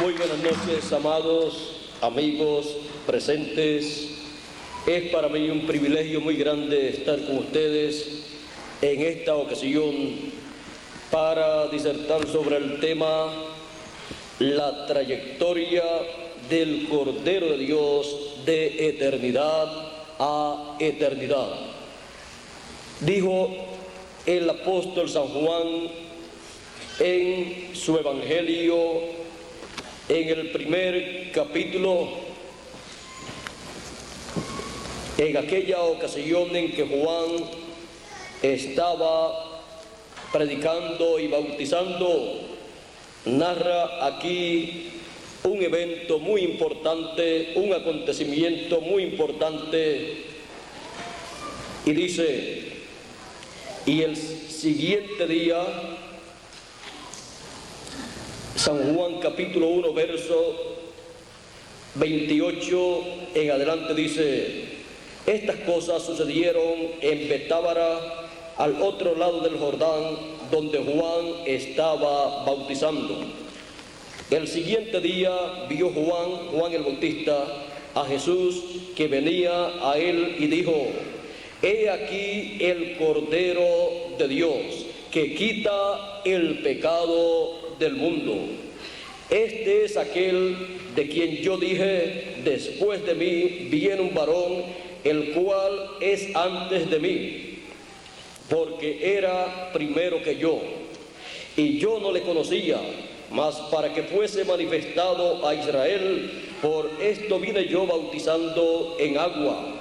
Muy buenas noches, amados amigos presentes. Es para mí un privilegio muy grande estar con ustedes en esta ocasión para disertar sobre el tema la trayectoria del Cordero de Dios de eternidad a eternidad. Dijo el apóstol San Juan en su Evangelio, en el primer capítulo, en aquella ocasión en que Juan estaba predicando y bautizando, narra aquí un evento muy importante, un acontecimiento muy importante, y dice: y el siguiente día, San Juan capítulo 1 verso 28 en adelante dice: estas cosas sucedieron en Betábara, al otro lado del Jordán, donde Juan estaba bautizando. El siguiente día vio Juan el Bautista, a Jesús que venía a él y dijo: he aquí el Cordero de Dios, que quita el pecado del mundo. Este es aquel de quien yo dije: después de mí viene un varón, el cual es antes de mí, porque era primero que yo, y yo no le conocía, mas para que fuese manifestado a Israel, por esto vine yo bautizando en agua.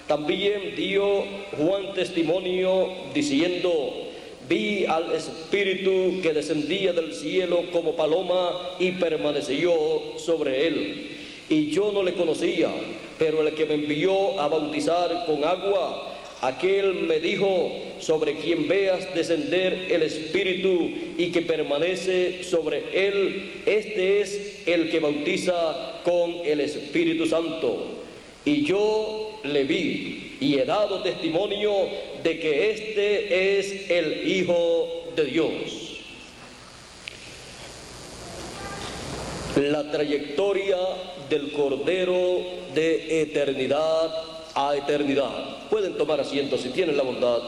También dio Juan testimonio diciendo: vi al Espíritu que descendía del cielo como paloma y permaneció sobre él. Y yo no le conocía, pero el que me envió a bautizar con agua, aquel me dijo: sobre quien veas descender el Espíritu y que permanece sobre él, este es el que bautiza con el Espíritu Santo. Y yo le vi y he dado testimonio de que este es el Hijo de Dios. La trayectoria del Cordero de eternidad a eternidad. Pueden tomar asiento si tienen la bondad.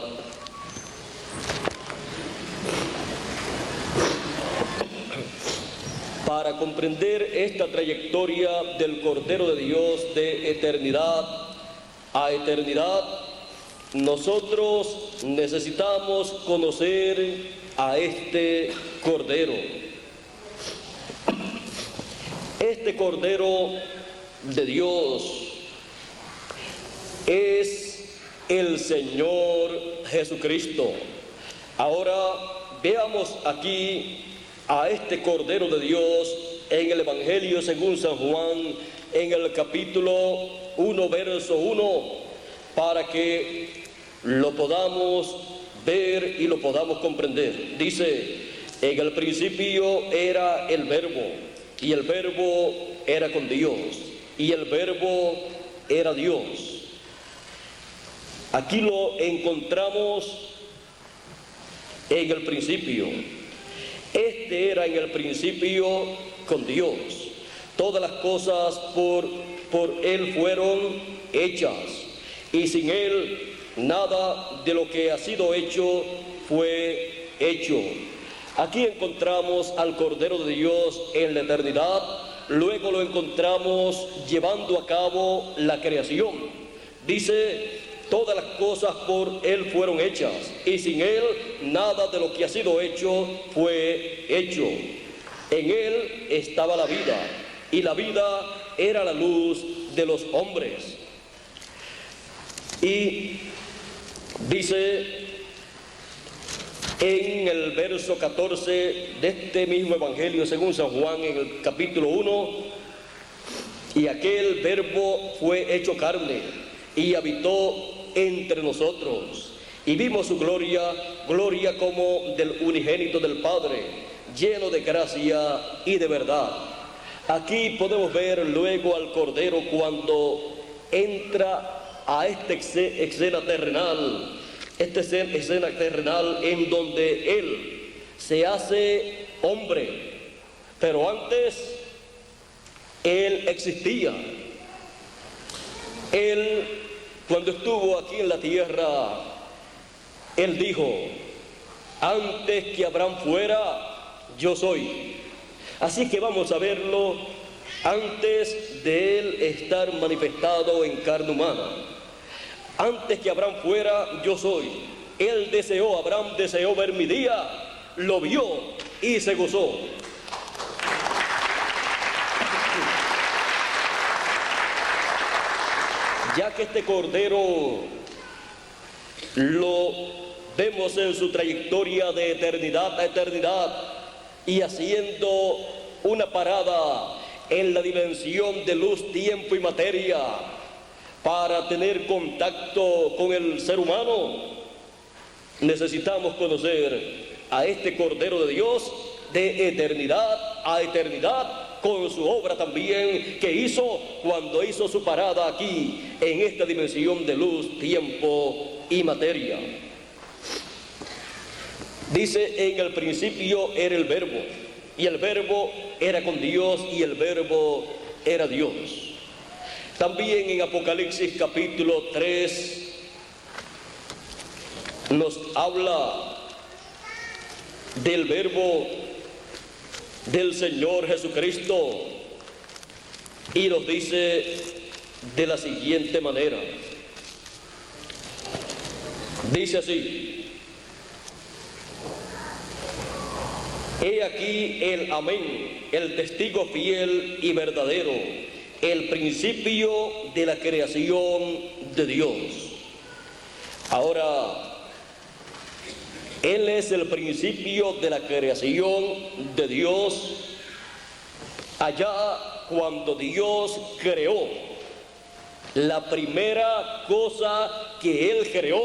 Para comprender esta trayectoria del Cordero de Dios de eternidad a eternidad, nosotros necesitamos conocer a este Cordero. Este Cordero de Dios es el Señor Jesucristo. Ahora veamos aquí a este Cordero de Dios en el Evangelio según San Juan, en el capítulo 1, verso 1, para que lo podamos ver y lo podamos comprender. Dice: en el principio era el Verbo, y el Verbo era con Dios, y el Verbo era Dios. Aquí lo encontramos en el principio. Este era en el principio con Dios. Todas las cosas por Él fueron hechas, y sin Él nada de lo que ha sido hecho fue hecho. Aquí encontramos al Cordero de Dios en la eternidad, luego lo encontramos llevando a cabo la creación. Dice: todas las cosas por Él fueron hechas, y sin Él nada de lo que ha sido hecho fue hecho. En Él estaba la vida, y la vida era la luz de los hombres. Y dice en el verso 14 de este mismo Evangelio según San Juan, en el capítulo 1: y aquel Verbo fue hecho carne y habitó entre nosotros, y vimos su gloria, gloria como del unigénito del Padre, lleno de gracia y de verdad. Aquí podemos ver luego al Cordero cuando entra a esta escena terrenal, en donde Él se hace hombre, pero antes Él existía. Él, cuando estuvo aquí en la tierra, Él dijo: antes que Abraham fuera, yo soy. Así que vamos a verlo antes de Él estar manifestado en carne humana. Antes que Abraham fuera, yo soy. Él deseó, Abraham deseó ver mi día, lo vio y se gozó. Ya que este Cordero lo vemos en su trayectoria de eternidad a eternidad y haciendo una parada en la dimensión de luz, tiempo y materia para tener contacto con el ser humano, necesitamos conocer a este Cordero de Dios de eternidad a eternidad, con su obra también que hizo cuando hizo su parada aquí en esta dimensión de luz, tiempo y materia. Dice: en el principio era el Verbo, y el Verbo era con Dios, y el Verbo era Dios. También en Apocalipsis capítulo 3 nos habla del Verbo del Señor Jesucristo y nos dice de la siguiente manera. Dice así: he aquí el amén, el testigo fiel y verdadero, el principio de la creación de Dios. Ahora, Él es el principio de la creación de Dios. Allá cuando Dios creó, la primera cosa que Él creó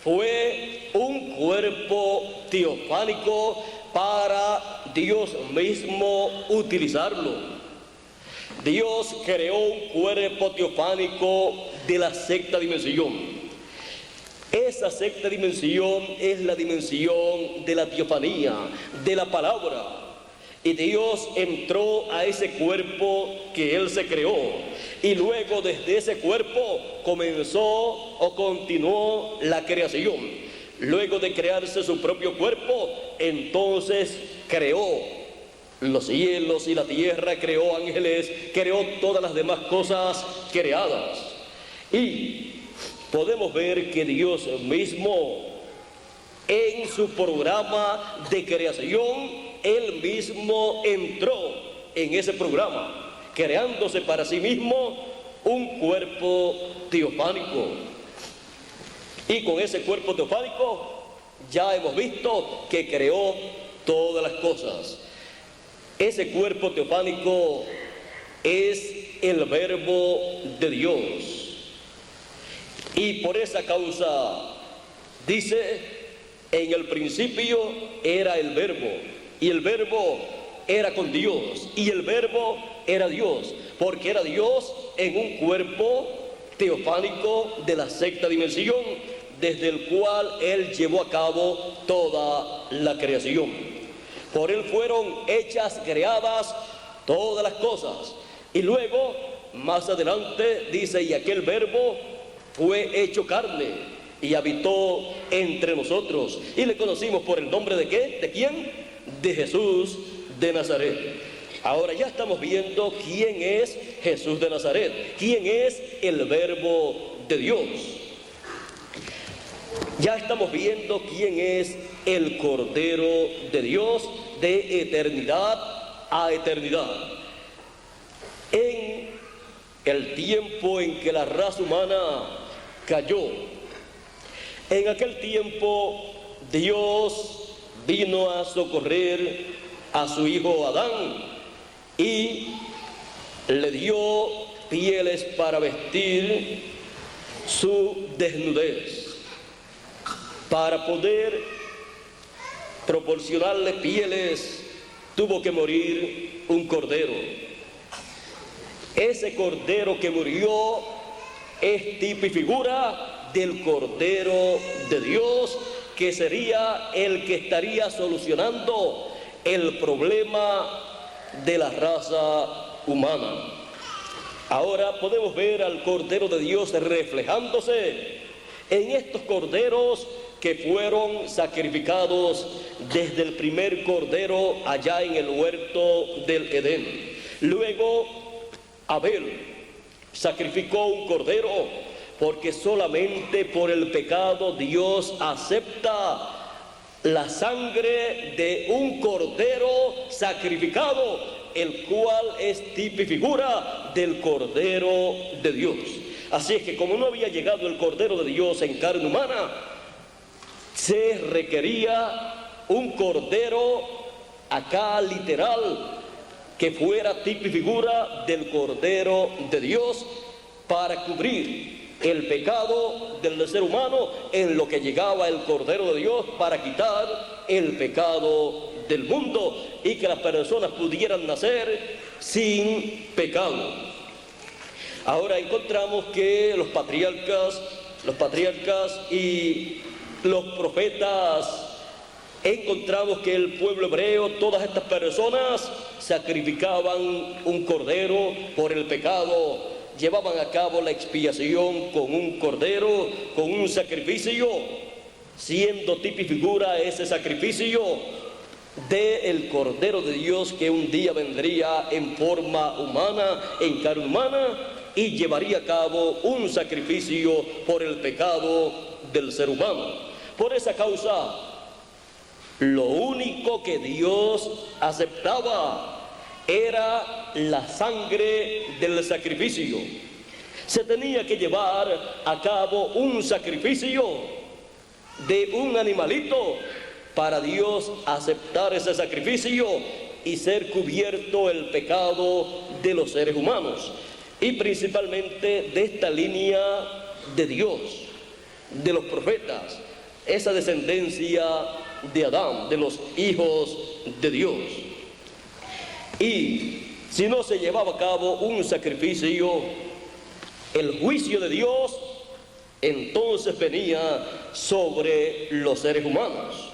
fue un cuerpo teofánico para Dios mismo utilizarlo. Dios creó un cuerpo teofánico de la sexta dimensión. Esa sexta dimensión es la dimensión de la teofanía, de la palabra. Y Dios entró a ese cuerpo que Él se creó. Y luego desde ese cuerpo comenzó o continuó la creación. Luego de crearse su propio cuerpo, entonces creó los cielos y la tierra, creó ángeles, creó todas las demás cosas creadas. Y podemos ver que Dios mismo, en su programa de creación, Él mismo entró en ese programa, creándose para sí mismo un cuerpo teofánico. Y con ese cuerpo teofánico ya hemos visto que creó todas las cosas. Ese cuerpo teofánico es el Verbo de Dios. Y por esa causa dice: en el principio era el Verbo, y el Verbo era con Dios, y el Verbo era Dios, porque era Dios en un cuerpo teofánico de la sexta dimensión, desde el cual Él llevó a cabo toda la creación. Por Él fueron hechas, creadas todas las cosas. Y luego, más adelante, dice: y aquel Verbo fue hecho carne y habitó entre nosotros, y le conocimos por el nombre de ¿qué? ¿De quién? De Jesús de Nazaret. Ahora ya estamos viendo quién es Jesús de Nazaret, quién es el Verbo de Dios. Ya estamos viendo quién es el Cordero de Dios de eternidad a eternidad. En el tiempo en que la raza humana cayó, en aquel tiempo Dios vino a socorrer a su hijo Adán y le dio pieles para vestir su desnudez. Para poder proporcionarle pieles, tuvo que morir un cordero. Ese cordero que murió es tipo y figura del Cordero de Dios, que sería el que estaría solucionando el problema de la raza humana. Ahora podemos ver al Cordero de Dios reflejándose en estos corderos que fueron sacrificados desde el primer cordero allá en el huerto del Edén. Luego Abel sacrificó un cordero porque solamente por el pecado Dios acepta la sangre de un cordero sacrificado, el cual es tipo y figura del Cordero de Dios. Así es que como no había llegado el Cordero de Dios en carne humana, se requería un cordero acá literal que fuera tipo y figura del Cordero de Dios para cubrir el pecado del ser humano, en lo que llegaba el Cordero de Dios para quitar el pecado del mundo y que las personas pudieran nacer sin pecado. Ahora encontramos que los patriarcas y los profetas, encontramos que el pueblo hebreo, todas estas personas sacrificaban un cordero por el pecado, llevaban a cabo la expiación con un cordero, con un sacrificio, siendo tipo y figura ese sacrificio del Cordero de Dios que un día vendría en forma humana, en carne humana, y llevaría a cabo un sacrificio por el pecado del ser humano. Por esa causa, lo único que Dios aceptaba era la sangre del sacrificio. Se tenía que llevar a cabo un sacrificio de un animalito para Dios aceptar ese sacrificio y ser cubierto el pecado de los seres humanos, y principalmente de esta línea de Dios, de los profetas, esa descendencia de Adán, de los hijos de Dios. Y si no se llevaba a cabo un sacrificio, el juicio de Dios entonces venía sobre los seres humanos.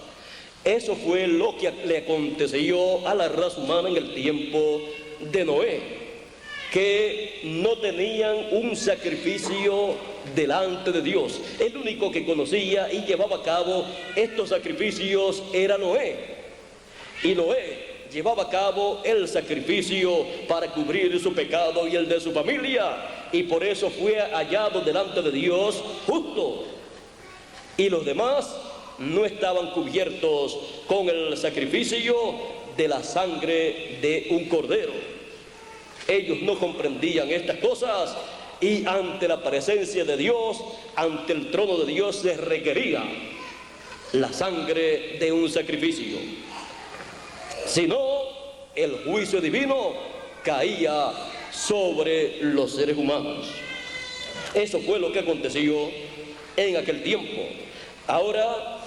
Eso fue lo que le aconteció a la raza humana en el tiempo de Noé, que no tenían un sacrificio delante de Dios. El único que conocía y llevaba a cabo estos sacrificios era Noé. Y Noé llevaba a cabo el sacrificio para cubrir su pecado y el de su familia, y por eso fue hallado delante de Dios justo. Y los demás no estaban cubiertos con el sacrificio de la sangre de un cordero. Ellos no comprendían estas cosas, y ante la presencia de Dios, ante el trono de Dios, se requería la sangre de un sacrificio. Si no, el juicio divino caía sobre los seres humanos. Eso fue lo que aconteció en aquel tiempo. Ahora,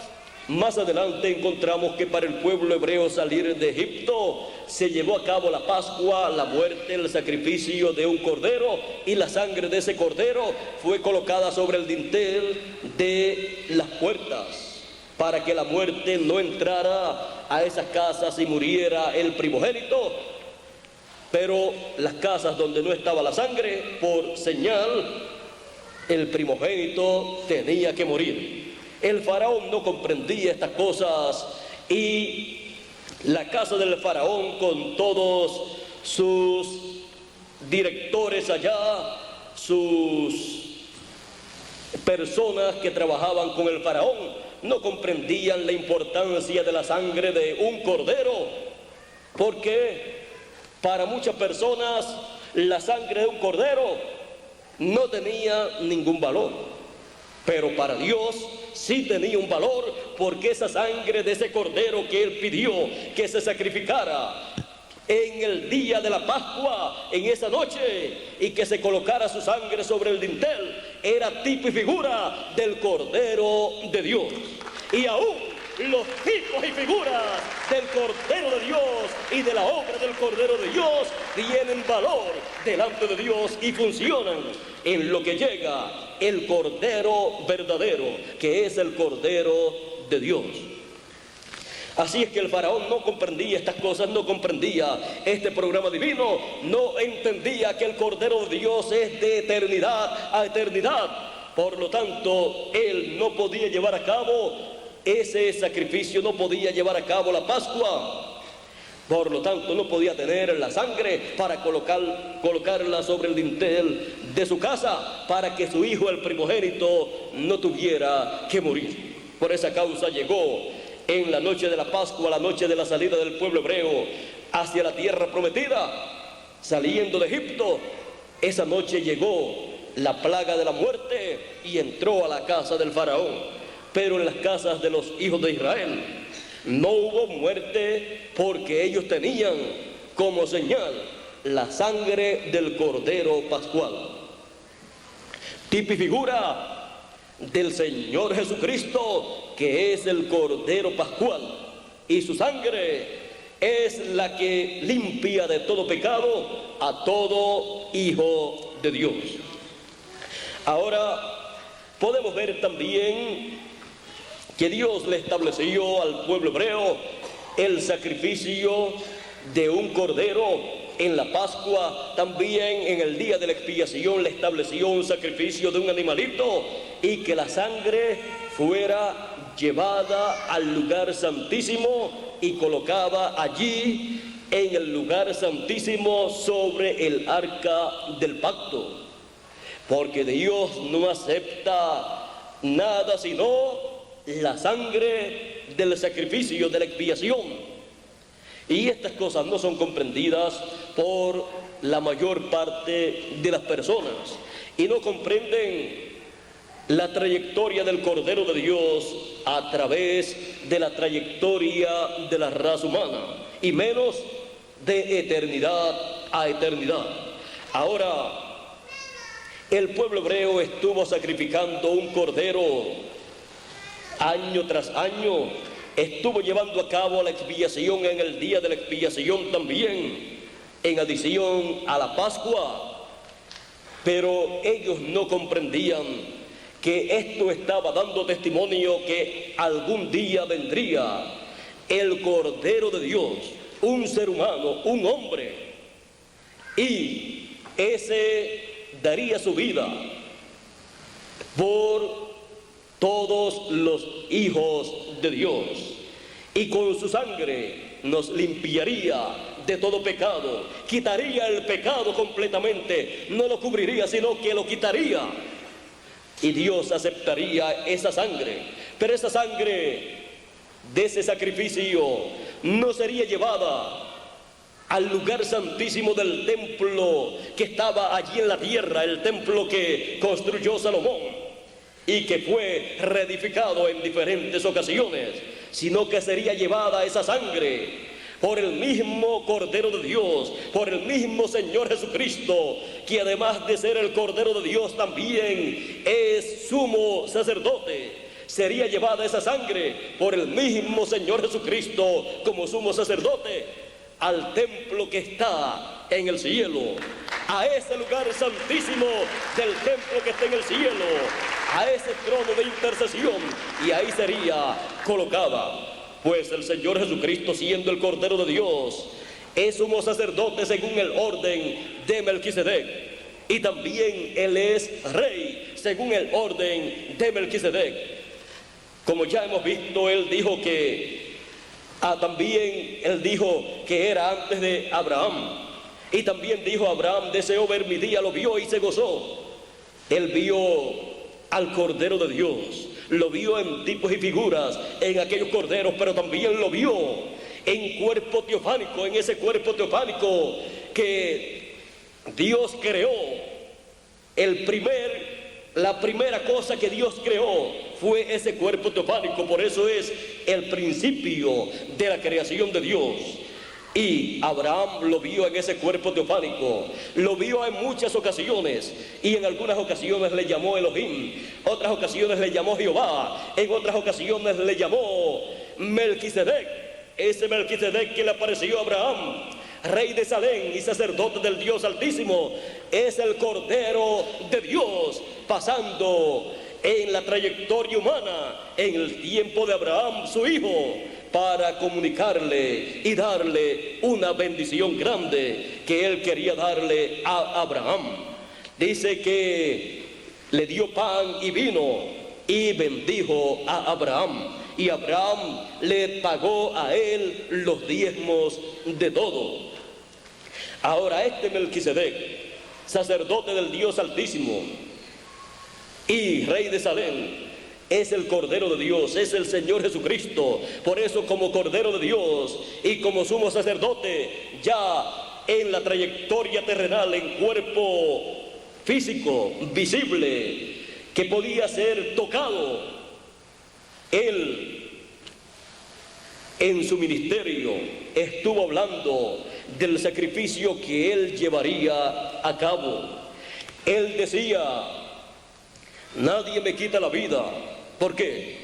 más adelante encontramos que para el pueblo hebreo salir de Egipto se llevó a cabo la Pascua, la muerte, el sacrificio de un cordero, y la sangre de ese cordero fue colocada sobre el dintel de las puertas para que la muerte no entrara a esas casas y muriera el primogénito. Pero las casas donde no estaba la sangre, por señal, el primogénito tenía que morir. El faraón no comprendía estas cosas, y la casa del faraón, con todos sus directores allá, sus personas que trabajaban con el faraón, no comprendían la importancia de la sangre de un cordero, porque para muchas personas la sangre de un cordero no tenía ningún valor, pero para Dios sí tenía un valor, porque esa sangre de ese cordero que Él pidió que se sacrificara en el día de la Pascua, en esa noche, y que se colocara su sangre sobre el dintel, era tipo y figura del Cordero de Dios. Y aún los tipos y figuras del Cordero de Dios y de la obra del Cordero de Dios tienen valor delante de Dios y funcionan en lo que llega el Cordero verdadero, que es el Cordero de Dios. Así es que el faraón no comprendía estas cosas, no comprendía este programa divino, no entendía que el Cordero de Dios es de eternidad a eternidad. Por lo tanto, él no podía llevar a cabo ese sacrificio, no podía llevar a cabo la Pascua. Por lo tanto, no podía tener la sangre para colocarla sobre el dintel de su casa, para que su hijo, el primogénito, no tuviera que morir. Por esa causa llegó en la noche de la Pascua, la noche de la salida del pueblo hebreo hacia la tierra prometida, saliendo de Egipto. Esa noche llegó la plaga de la muerte y entró a la casa del faraón. Pero en las casas de los hijos de Israel no hubo muerte, porque ellos tenían como señal la sangre del Cordero Pascual, tipo y figura del Señor Jesucristo, que es el Cordero Pascual, y su sangre es la que limpia de todo pecado a todo hijo de Dios. Ahora podemos ver también que Dios le estableció al pueblo hebreo el sacrificio de un cordero en la Pascua. También en el día de la expiación le estableció un sacrificio de un animalito, y que la sangre fuera llevada al lugar santísimo y colocada allí en el lugar santísimo sobre el arca del pacto, porque Dios no acepta nada sino la sangre del sacrificio de la expiación. Y estas cosas no son comprendidas por la mayor parte de las personas, y no comprenden la trayectoria del Cordero de Dios a través de la trayectoria de la raza humana, y menos de eternidad a eternidad. Ahora, el pueblo hebreo estuvo sacrificando un cordero año tras año, estuvo llevando a cabo la expiación en el día de la expiación también, en adición a la Pascua, pero ellos no comprendían que esto estaba dando testimonio que algún día vendría el Cordero de Dios, un ser humano, un hombre, y ese daría su vida por todos los hijos de Dios, y con su sangre nos limpiaría de todo pecado, quitaría el pecado completamente, no lo cubriría, sino que lo quitaría, y Dios aceptaría esa sangre. Pero esa sangre de ese sacrificio no sería llevada al lugar santísimo del templo que estaba allí en la tierra, el templo que construyó Salomón y que fue reedificado en diferentes ocasiones, sino que sería llevada esa sangre por el mismo Cordero de Dios, por el mismo Señor Jesucristo, que además de ser el Cordero de Dios también es sumo sacerdote. Sería llevada esa sangre por el mismo Señor Jesucristo como sumo sacerdote al templo que está en el cielo, a ese lugar santísimo del templo que está en el cielo, a ese trono de intercesión, y ahí sería colocada. Pues el Señor Jesucristo, siendo el Cordero de Dios, es sumo sacerdote según el orden de Melquisedec, y también Él es rey según el orden de Melquisedec. Como ya hemos visto, Él dijo que Él dijo que era antes de Abraham, y también dijo: Abraham deseó ver mi día, lo vio y se gozó. Él vio al Cordero de Dios, lo vio en tipos y figuras en aquellos corderos, pero también lo vio en cuerpo teofánico, en ese cuerpo teofánico que Dios creó. La primera cosa que Dios creó fue ese cuerpo teofánico, por eso es el principio de la creación de Dios. Y Abraham lo vio en ese cuerpo teofánico, lo vio en muchas ocasiones, y en algunas ocasiones le llamó Elohim, otras ocasiones le llamó Jehová, en otras ocasiones le llamó Melquisedec, ese Melquisedec que le apareció a Abraham, rey de Salem y sacerdote del Dios Altísimo. Es el Cordero de Dios pasando en la trayectoria humana, en el tiempo de Abraham, su hijo, para comunicarle y darle una bendición grande que él quería darle a Abraham. Dice que le dio pan y vino y bendijo a Abraham. Y Abraham le pagó a él los diezmos de todo. Ahora este Melquisedec, sacerdote del Dios Altísimo y rey de Salem, es el Cordero de Dios, es el Señor Jesucristo. Por eso, como Cordero de Dios y como sumo sacerdote, ya en la trayectoria terrenal, en cuerpo físico, visible, que podía ser tocado, él en su ministerio estuvo hablando del sacrificio que él llevaría a cabo. Él decía: nadie me quita la vida. ¿Por qué?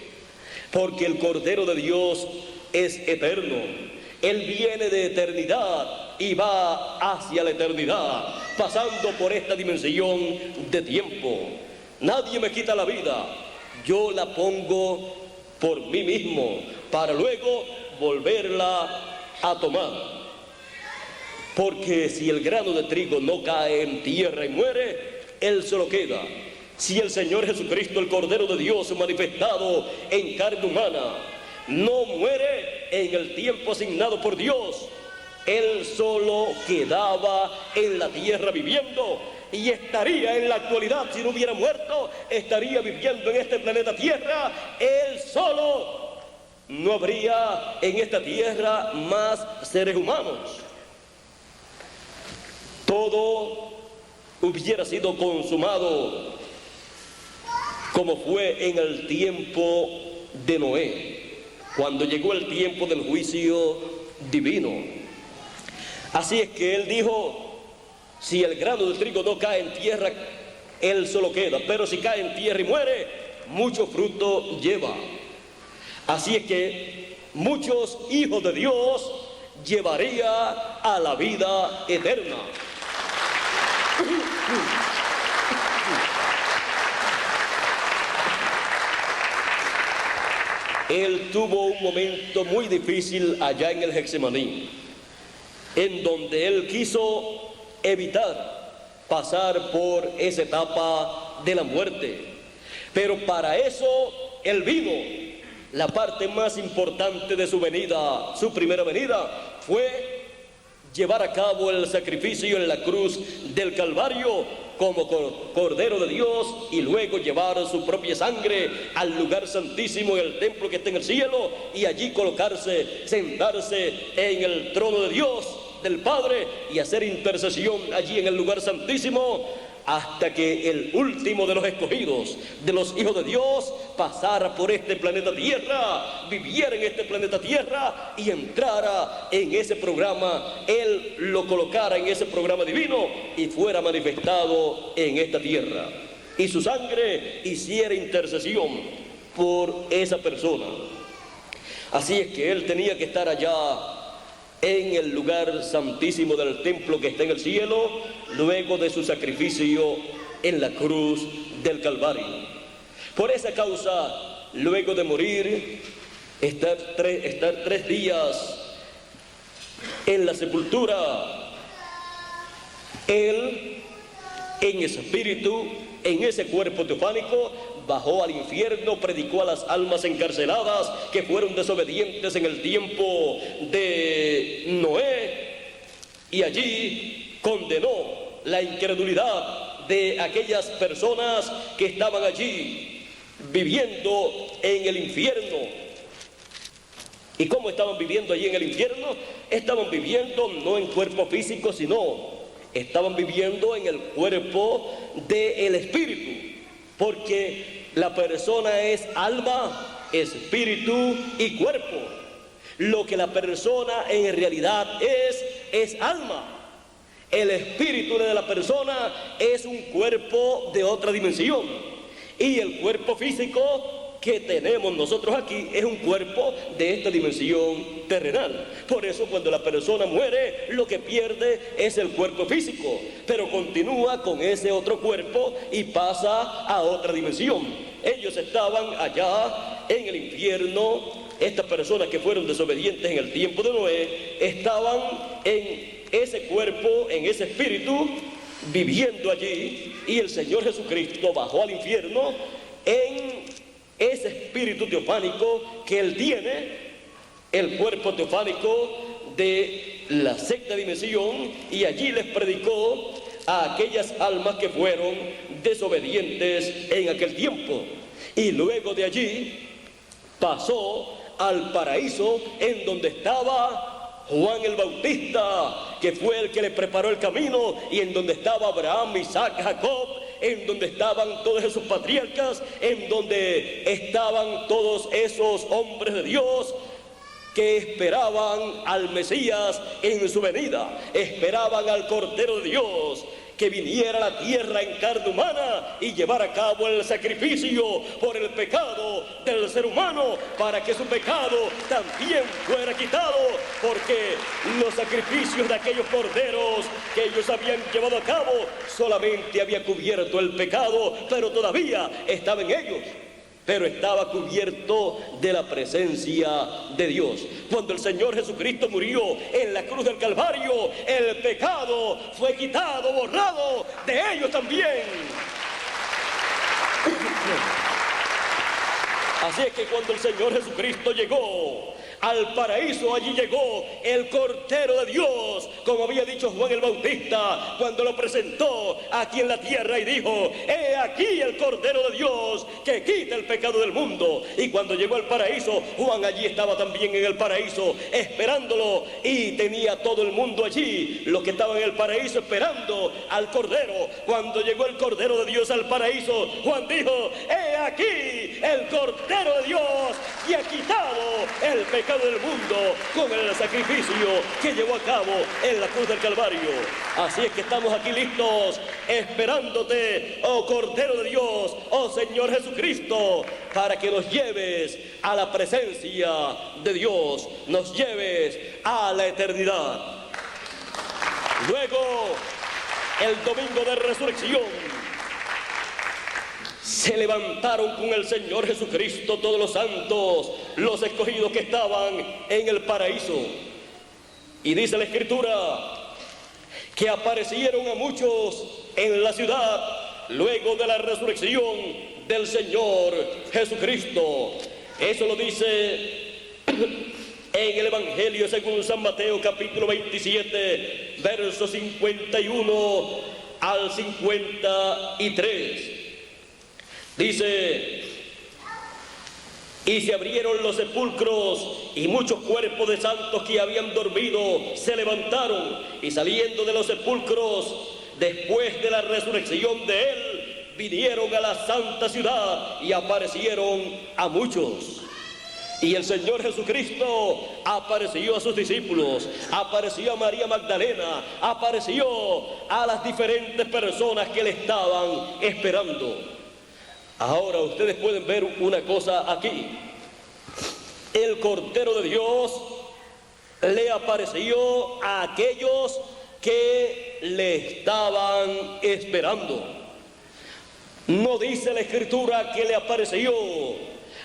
Porque el Cordero de Dios es eterno. Él viene de eternidad y va hacia la eternidad, pasando por esta dimensión de tiempo. Nadie me quita la vida, yo la pongo por mí mismo, para luego volverla a tomar. Porque si el grano de trigo no cae en tierra y muere, él se lo queda. Si el Señor Jesucristo, el Cordero de Dios manifestado en carne humana, no muere en el tiempo asignado por Dios, él solo quedaba en la tierra viviendo, y estaría en la actualidad, si no hubiera muerto, estaría viviendo en este planeta Tierra, él solo. No habría en esta tierra más seres humanos. Todo hubiera sido consumado como fue en el tiempo de Noé, cuando llegó el tiempo del juicio divino. Así es que él dijo: si el grano de trigo no cae en tierra, él solo queda, pero si cae en tierra y muere, mucho fruto lleva. Así es que muchos hijos de Dios llevaría a la vida eterna. Él tuvo un momento muy difícil allá en el Getsemaní, en donde él quiso evitar pasar por esa etapa de la muerte. Pero para eso él vino. La parte más importante de su venida, su primera venida, fue llevar a cabo el sacrificio en la cruz del Calvario como Cordero de Dios, y luego llevar su propia sangre al lugar santísimo en el templo que está en el cielo, y allí colocarse, sentarse en el trono de Dios, del Padre, y hacer intercesión allí en el lugar santísimo, hasta que el último de los escogidos, de los hijos de Dios, pasara por este planeta Tierra, viviera en este planeta Tierra y entrara en ese programa, él lo colocara en ese programa divino y fuera manifestado en esta tierra, y su sangre hiciera intercesión por esa persona. Así es que él tenía que estar allá en el lugar santísimo del templo que está en el cielo, luego de su sacrificio en la cruz del Calvario. Por esa causa, luego de morir, estar 3 días en la sepultura, él, en espíritu, en ese cuerpo teofánico, bajó al infierno, predicó a las almas encarceladas que fueron desobedientes en el tiempo de Noé, y allí condenó la incredulidad de aquellas personas que estaban allí viviendo en el infierno. ¿Y cómo estaban viviendo allí en el infierno? Estaban viviendo no en cuerpo físico, sino estaban viviendo en el cuerpo del espíritu, porque la persona es alma, espíritu y cuerpo. Lo que la persona en realidad es alma. El espíritu de la persona es un cuerpo de otra dimensión, y el cuerpo físico que tenemos nosotros aquí es un cuerpo de esta dimensión terrenal. Por eso cuando la persona muere, lo que pierde es el cuerpo físico, pero continúa con ese otro cuerpo y pasa a otra dimensión. Ellos estaban allá en el infierno estas personas que fueron desobedientes en el tiempo de Noé, estaban en ese cuerpo, en ese espíritu, viviendo allí, y el Señor Jesucristo bajó al infierno en ese espíritu teofánico que Él tiene, el cuerpo teofánico de la sexta dimensión, y allí les predicó a aquellas almas que fueron desobedientes en aquel tiempo. Y luego de allí pasó al paraíso, en donde estaba Juan el Bautista, que fue el que le preparó el camino, y en donde estaba Abraham, Isaac, Jacob, en donde estaban todos esos patriarcas, en donde estaban todos esos hombres de Dios que esperaban al Mesías en su venida, esperaban al Cordero de Dios que viniera a la tierra en carne humana y llevara a cabo el sacrificio por el pecado del ser humano, para que su pecado también fuera quitado, porque los sacrificios de aquellos corderos que ellos habían llevado a cabo solamente había cubierto el pecado, pero todavía estaba en ellos. Pero estaba cubierto de la presencia de Dios. Cuando el Señor Jesucristo murió en la cruz del Calvario, el pecado fue quitado, borrado de ellos también. Así es que cuando el Señor Jesucristo llegó al paraíso, allí llegó el Cordero de Dios, como había dicho Juan el Bautista cuando lo presentó aquí en la tierra, y dijo: he aquí el Cordero de Dios que quita el pecado del mundo. Y cuando llegó al paraíso, Juan allí estaba también en el paraíso esperándolo, y tenía todo el mundo allí, los que estaban en el paraíso esperando al Cordero. Cuando llegó el Cordero de Dios al paraíso, Juan dijo: he aquí el Cordero de Dios que ha quitado el pecado del mundo con el sacrificio que llevó a cabo en la cruz del Calvario. Así es que estamos aquí listos, esperándote, oh Cordero de Dios, oh Señor Jesucristo, para que nos lleves a la presencia de Dios, nos lleves a la eternidad. Luego, el domingo de resurrección, se levantaron con el Señor Jesucristo todos los santos, los escogidos que estaban en el paraíso. Y dice la Escritura que aparecieron a muchos en la ciudad luego de la resurrección del Señor Jesucristo. Eso lo dice en el Evangelio según San Mateo, capítulo 27, versos 51 al 53. Dice: y se abrieron los sepulcros, y muchos cuerpos de santos que habían dormido se levantaron, y saliendo de los sepulcros, después de la resurrección de él, vinieron a la santa ciudad y aparecieron a muchos. Y el Señor Jesucristo apareció a sus discípulos, apareció a María Magdalena, apareció a las diferentes personas que le estaban esperando. Ahora ustedes pueden ver una cosa aquí. El Cordero de Dios le apareció a aquellos que le estaban esperando. No dice la Escritura que le apareció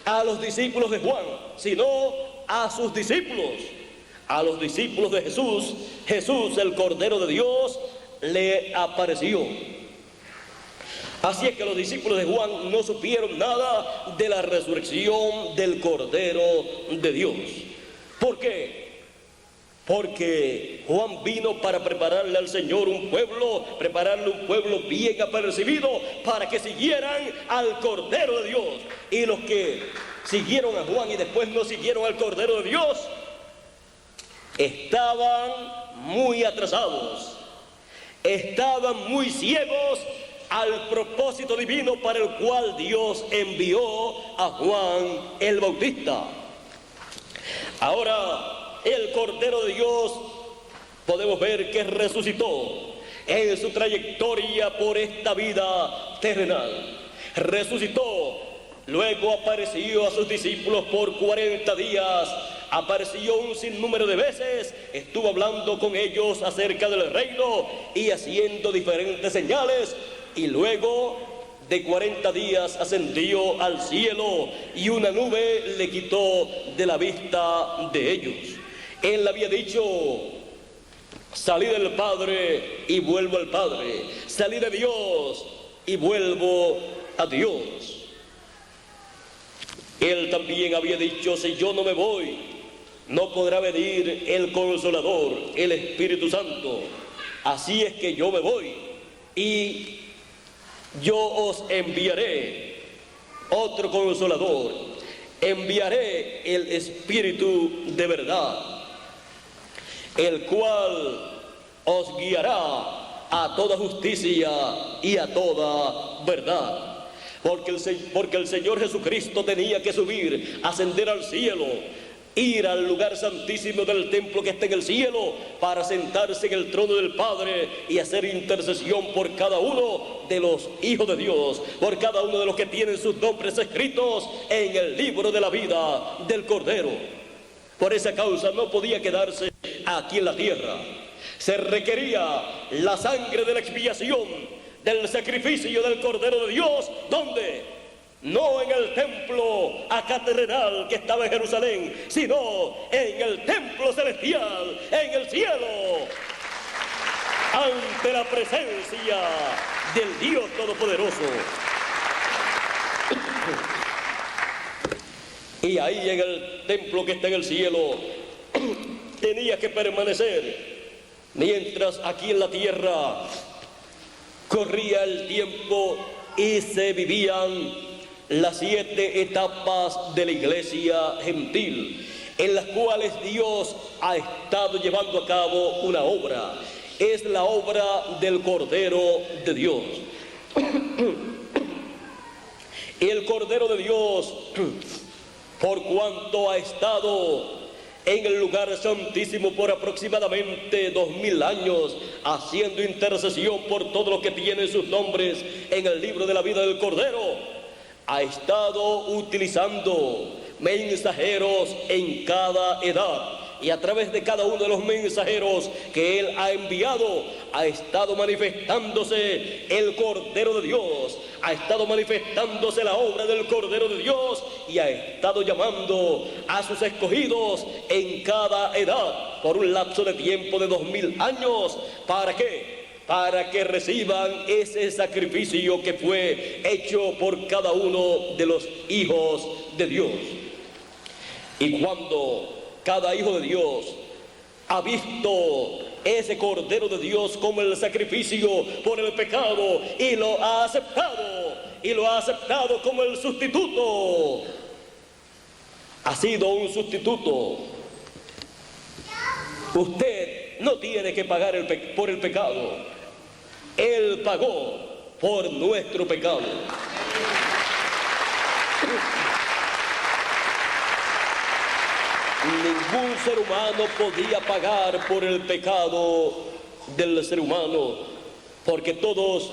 a los discípulos de Juan, sino a sus discípulos, a los discípulos de Jesús. Jesús, el Cordero de Dios, le apareció. Así es que los discípulos de Juan no supieron nada de la resurrección del Cordero de Dios. ¿Por qué? Porque Juan vino para prepararle al Señor un pueblo, prepararle un pueblo bien apercibido para que siguieran al Cordero de Dios. Y los que siguieron a Juan y después no siguieron al Cordero de Dios estaban muy atrasados, estaban muy ciegos al propósito divino para el cual Dios envió a Juan el Bautista. Ahora, el Cordero de Dios podemos ver que resucitó en su trayectoria por esta vida terrenal. Resucitó, luego apareció a sus discípulos por 40 días, apareció un sinnúmero de veces, estuvo hablando con ellos acerca del reino y haciendo diferentes señales. Y luego de 40 días ascendió al cielo y una nube le quitó de la vista de ellos. Él había dicho: salí del Padre y vuelvo al Padre, salí de Dios y vuelvo a Dios. Él también había dicho: si yo no me voy, no podrá venir el Consolador, el Espíritu Santo. Así es que yo me voy y yo os enviaré otro Consolador, enviaré el Espíritu de verdad, el cual os guiará a toda justicia y a toda verdad. Porque el Señor Jesucristo tenía que subir, ascender al cielo, ir al lugar santísimo del templo que está en el cielo, para sentarse en el trono del Padre y hacer intercesión por cada uno de los hijos de Dios, por cada uno de los que tienen sus nombres escritos en el libro de la vida del Cordero. Por esa causa no podía quedarse aquí en la tierra. Se requería la sangre de la expiación, del sacrificio del Cordero de Dios. ¿Dónde? No en el templo acaterrenal que estaba en Jerusalén, sino en el templo celestial, en el cielo, ante la presencia del Dios Todopoderoso. Y ahí en el templo que está en el cielo tenía que permanecer, mientras aquí en la tierra corría el tiempo y se vivían las 7 etapas de la iglesia gentil, en las cuales Dios ha estado llevando a cabo una obra. Es la obra del Cordero de Dios. El Cordero de Dios, por cuanto ha estado en el lugar santísimo por aproximadamente 2000 años, haciendo intercesión por todos los que tienen sus nombres en el libro de la vida del Cordero, ha estado utilizando mensajeros en cada edad, y a través de cada uno de los mensajeros que Él ha enviado, ha estado manifestándose el Cordero de Dios, ha estado manifestándose la obra del Cordero de Dios, y ha estado llamando a sus escogidos en cada edad por un lapso de tiempo de 2000 años. ¿Para qué? Para que reciban ese sacrificio que fue hecho por cada uno de los hijos de Dios. Y cuando cada hijo de Dios ha visto ese Cordero de Dios como el sacrificio por el pecado y lo ha aceptado como el sustituto, ha sido un sustituto. Usted no tiene que pagar por el pecado. Él pagó por nuestro pecado. Ningún ser humano podía pagar por el pecado del ser humano, porque todos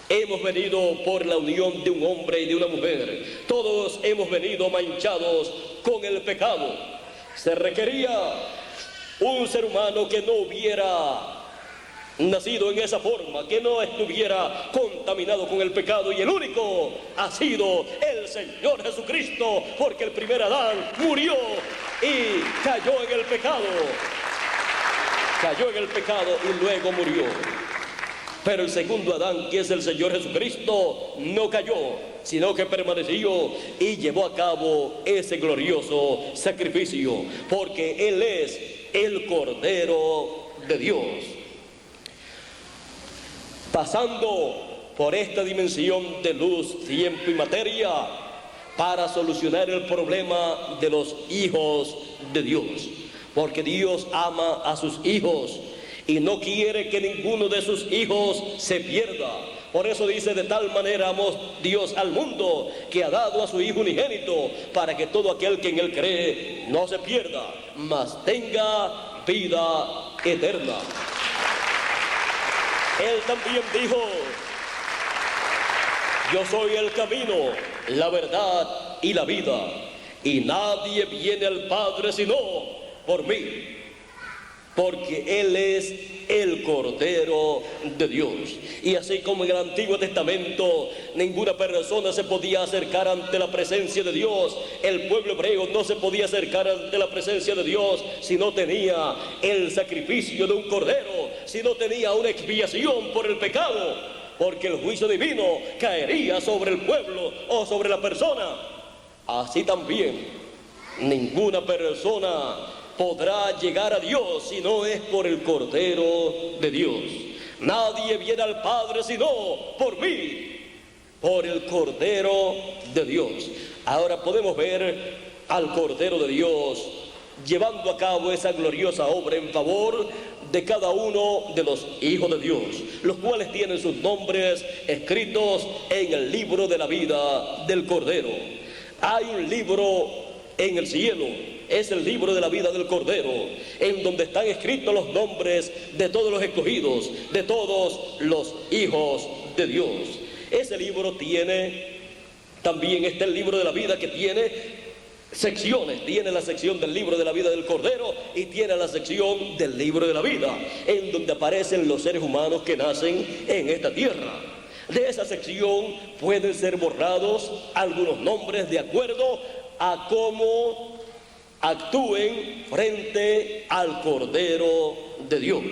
hemos venido por la unión de un hombre y de una mujer. Todos hemos venido manchados con el pecado. Se requería un ser humano que no hubiera nacido en esa forma, que no estuviera contaminado con el pecado, y el único ha sido el Señor Jesucristo, porque el primer Adán murió y cayó en el pecado y luego murió. Pero el segundo Adán, que es el Señor Jesucristo, no cayó, sino que permaneció y llevó a cabo ese glorioso sacrificio, porque Él es el Cordero de Dios. Pasando por esta dimensión de luz, tiempo y materia, para solucionar el problema de los hijos de Dios, porque Dios ama a sus hijos y no quiere que ninguno de sus hijos se pierda. Por eso dice: de tal manera amó Dios al mundo, que ha dado a su Hijo unigénito, para que todo aquel que en Él cree no se pierda, mas tenga vida eterna. Él también dijo: yo soy el camino, la verdad y la vida, y nadie viene al Padre sino por mí. porque Él es el Cordero de Dios. Y así como en el Antiguo Testamento ninguna persona se podía acercar ante la presencia de Dios, el pueblo hebreo no se podía acercar ante la presencia de Dios si no tenía el sacrificio de un cordero, si no tenía una expiación por el pecado, porque el juicio divino caería sobre el pueblo o sobre la persona. Así también ninguna persona podrá llegar a Dios si no es por el Cordero de Dios. Nadie viene al Padre sino por mí, por el Cordero de Dios. Ahora podemos ver al Cordero de Dios llevando a cabo esa gloriosa obra en favor de cada uno de los hijos de Dios, los cuales tienen sus nombres escritos en el libro de la vida del Cordero. Hay un libro en el cielo, es el libro de la vida del Cordero, en donde están escritos los nombres de todos los escogidos, de todos los hijos de Dios. Ese libro también está el libro de la vida, que tiene secciones. Tiene la sección del libro de la vida del Cordero y tiene la sección del libro de la vida, en donde aparecen los seres humanos que nacen en esta tierra. De esa sección pueden ser borrados algunos nombres de acuerdo a cómo actúen frente al Cordero de Dios.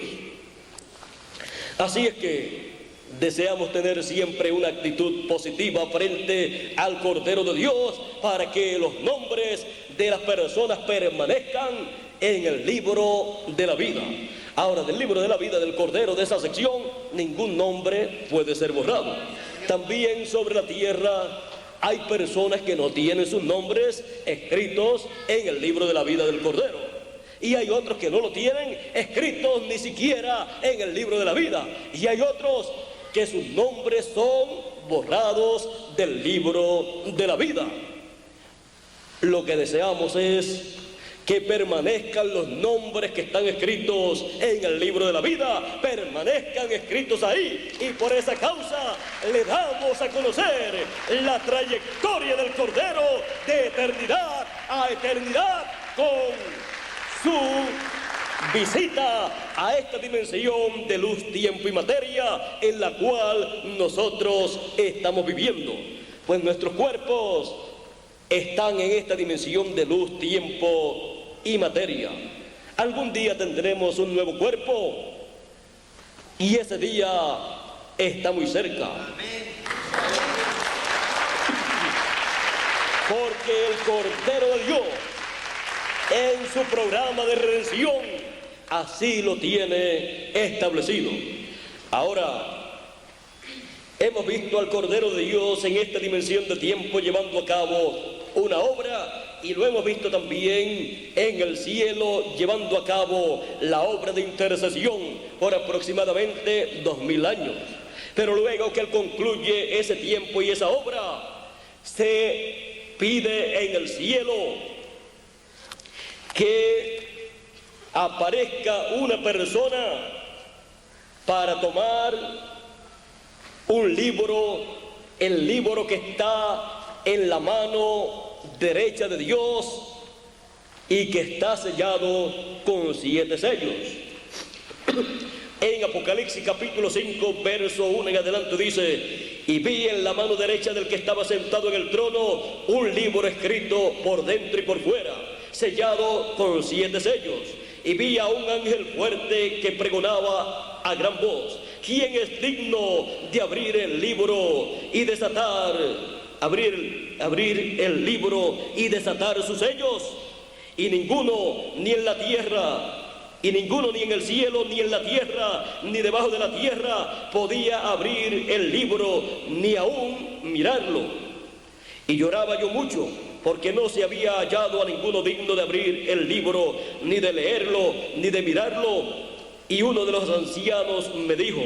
Así es que deseamos tener siempre una actitud positiva frente al Cordero de Dios, para que los nombres de las personas permanezcan en el libro de la vida. Ahora, del libro de la vida del Cordero, de esa sección, ningún nombre puede ser borrado. También sobre la tierra hay personas que no tienen sus nombres escritos en el libro de la vida del Cordero, y hay otros que no lo tienen escritos ni siquiera en el libro de la vida, y hay otros que sus nombres son borrados del libro de la vida. Lo que deseamos es que permanezcan los nombres que están escritos en el libro de la vida, permanezcan escritos ahí, y por esa causa le damos a conocer la trayectoria del Cordero de eternidad a eternidad con su visita a esta dimensión de luz, tiempo y materia en la cual nosotros estamos viviendo. Pues nuestros cuerpos están en esta dimensión de luz, tiempo y materia. Algún día tendremos un nuevo cuerpo y ese día está muy cerca. Porque el Cordero de Dios, en su programa de redención, así lo tiene establecido. Ahora, hemos visto al Cordero de Dios en esta dimensión de tiempo llevando a cabo una obra, y lo hemos visto también en el cielo llevando a cabo la obra de intercesión por aproximadamente 2000 años. Pero luego que Él concluye ese tiempo y esa obra, se pide en el cielo que aparezca una persona para tomar un libro, el libro que está en la mano derecha de Dios y que está sellado con 7 sellos. En Apocalipsis capítulo 5, verso 1 en adelante dice: y vi en la mano derecha del que estaba sentado en el trono un libro escrito por dentro y por fuera, sellado con 7 sellos. Y vi a un ángel fuerte que pregonaba a gran voz: ¿quién es digno de abrir el libro y desatar, abrir el libro y desatar sus sellos? Y ninguno, ni en la tierra, y ninguno, ni en el cielo, ni en la tierra, ni debajo de la tierra, podía abrir el libro, ni aún mirarlo. Y lloraba yo mucho, porque no se había hallado a ninguno digno de abrir el libro, ni de leerlo, ni de mirarlo. Y uno de los ancianos me dijo: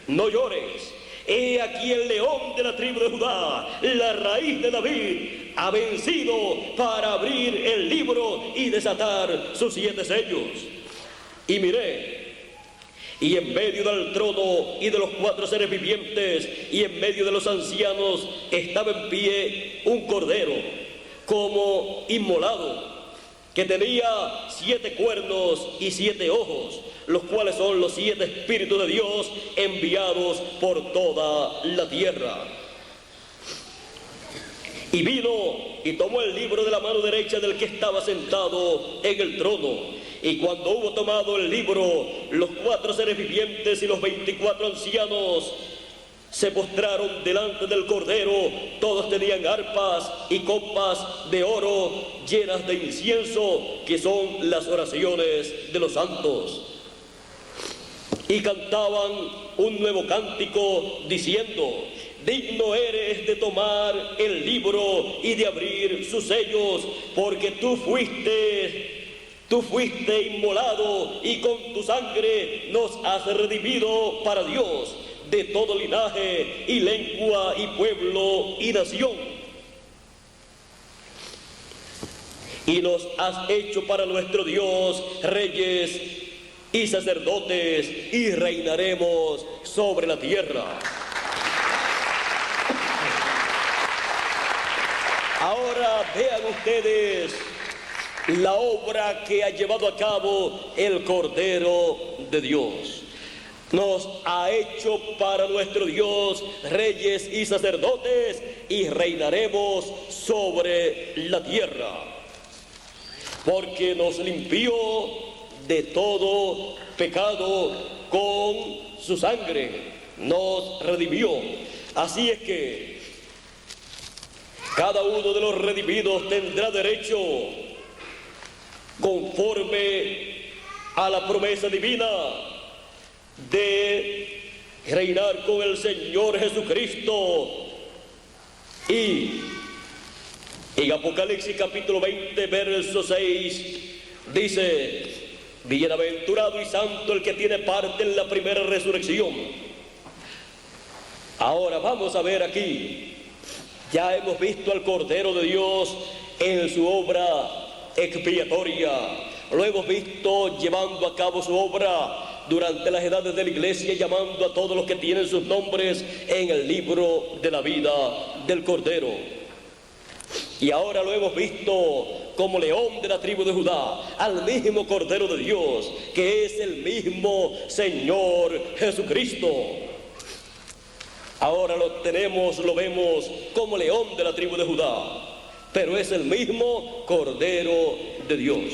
no llores, he aquí el león de la tribu de Judá, la raíz de David, ha vencido para abrir el libro y desatar sus 7 sellos. Y miré, y en medio del trono y de los 4 seres vivientes y en medio de los ancianos estaba en pie un cordero como inmolado, que tenía 7 cuernos y 7 ojos, los cuales son los 7 espíritus de Dios enviados por toda la tierra. Y vino y tomó el libro de la mano derecha del que estaba sentado en el trono. Y cuando hubo tomado el libro, los 4 seres vivientes y los 24 ancianos se postraron delante del Cordero. Todos tenían arpas y copas de oro llenas de incienso, que son las oraciones de los santos. Y cantaban un nuevo cántico diciendo: digno eres de tomar el libro y de abrir sus sellos, porque tú fuiste inmolado y con tu sangre nos has redimido para Dios de todo linaje y lengua y pueblo y nación. Y nos has hecho para nuestro Dios reyes y sacerdotes, y reinaremos sobre la tierra. Ahora vean ustedes la obra que ha llevado a cabo el Cordero de Dios. Nos ha hecho para nuestro Dios reyes y sacerdotes, y reinaremos sobre la tierra, porque nos limpió de todo pecado con su sangre, nos redimió. Así es que cada uno de los redimidos tendrá derecho, conforme a la promesa divina, de reinar con el Señor Jesucristo. Y en Apocalipsis capítulo 20, verso 6, dice: bienaventurado y santo el que tiene parte en la primera resurrección. Ahora vamos a ver aquí, ya hemos visto al Cordero de Dios en su obra expiatoria, lo hemos visto llevando a cabo su obra durante las edades de la iglesia, llamando a todos los que tienen sus nombres en el libro de la vida del Cordero. Y ahora lo hemos visto como león de la tribu de Judá, al mismo Cordero de Dios, que es el mismo Señor Jesucristo. Ahora lo vemos como león de la tribu de Judá, pero es el mismo Cordero de Dios.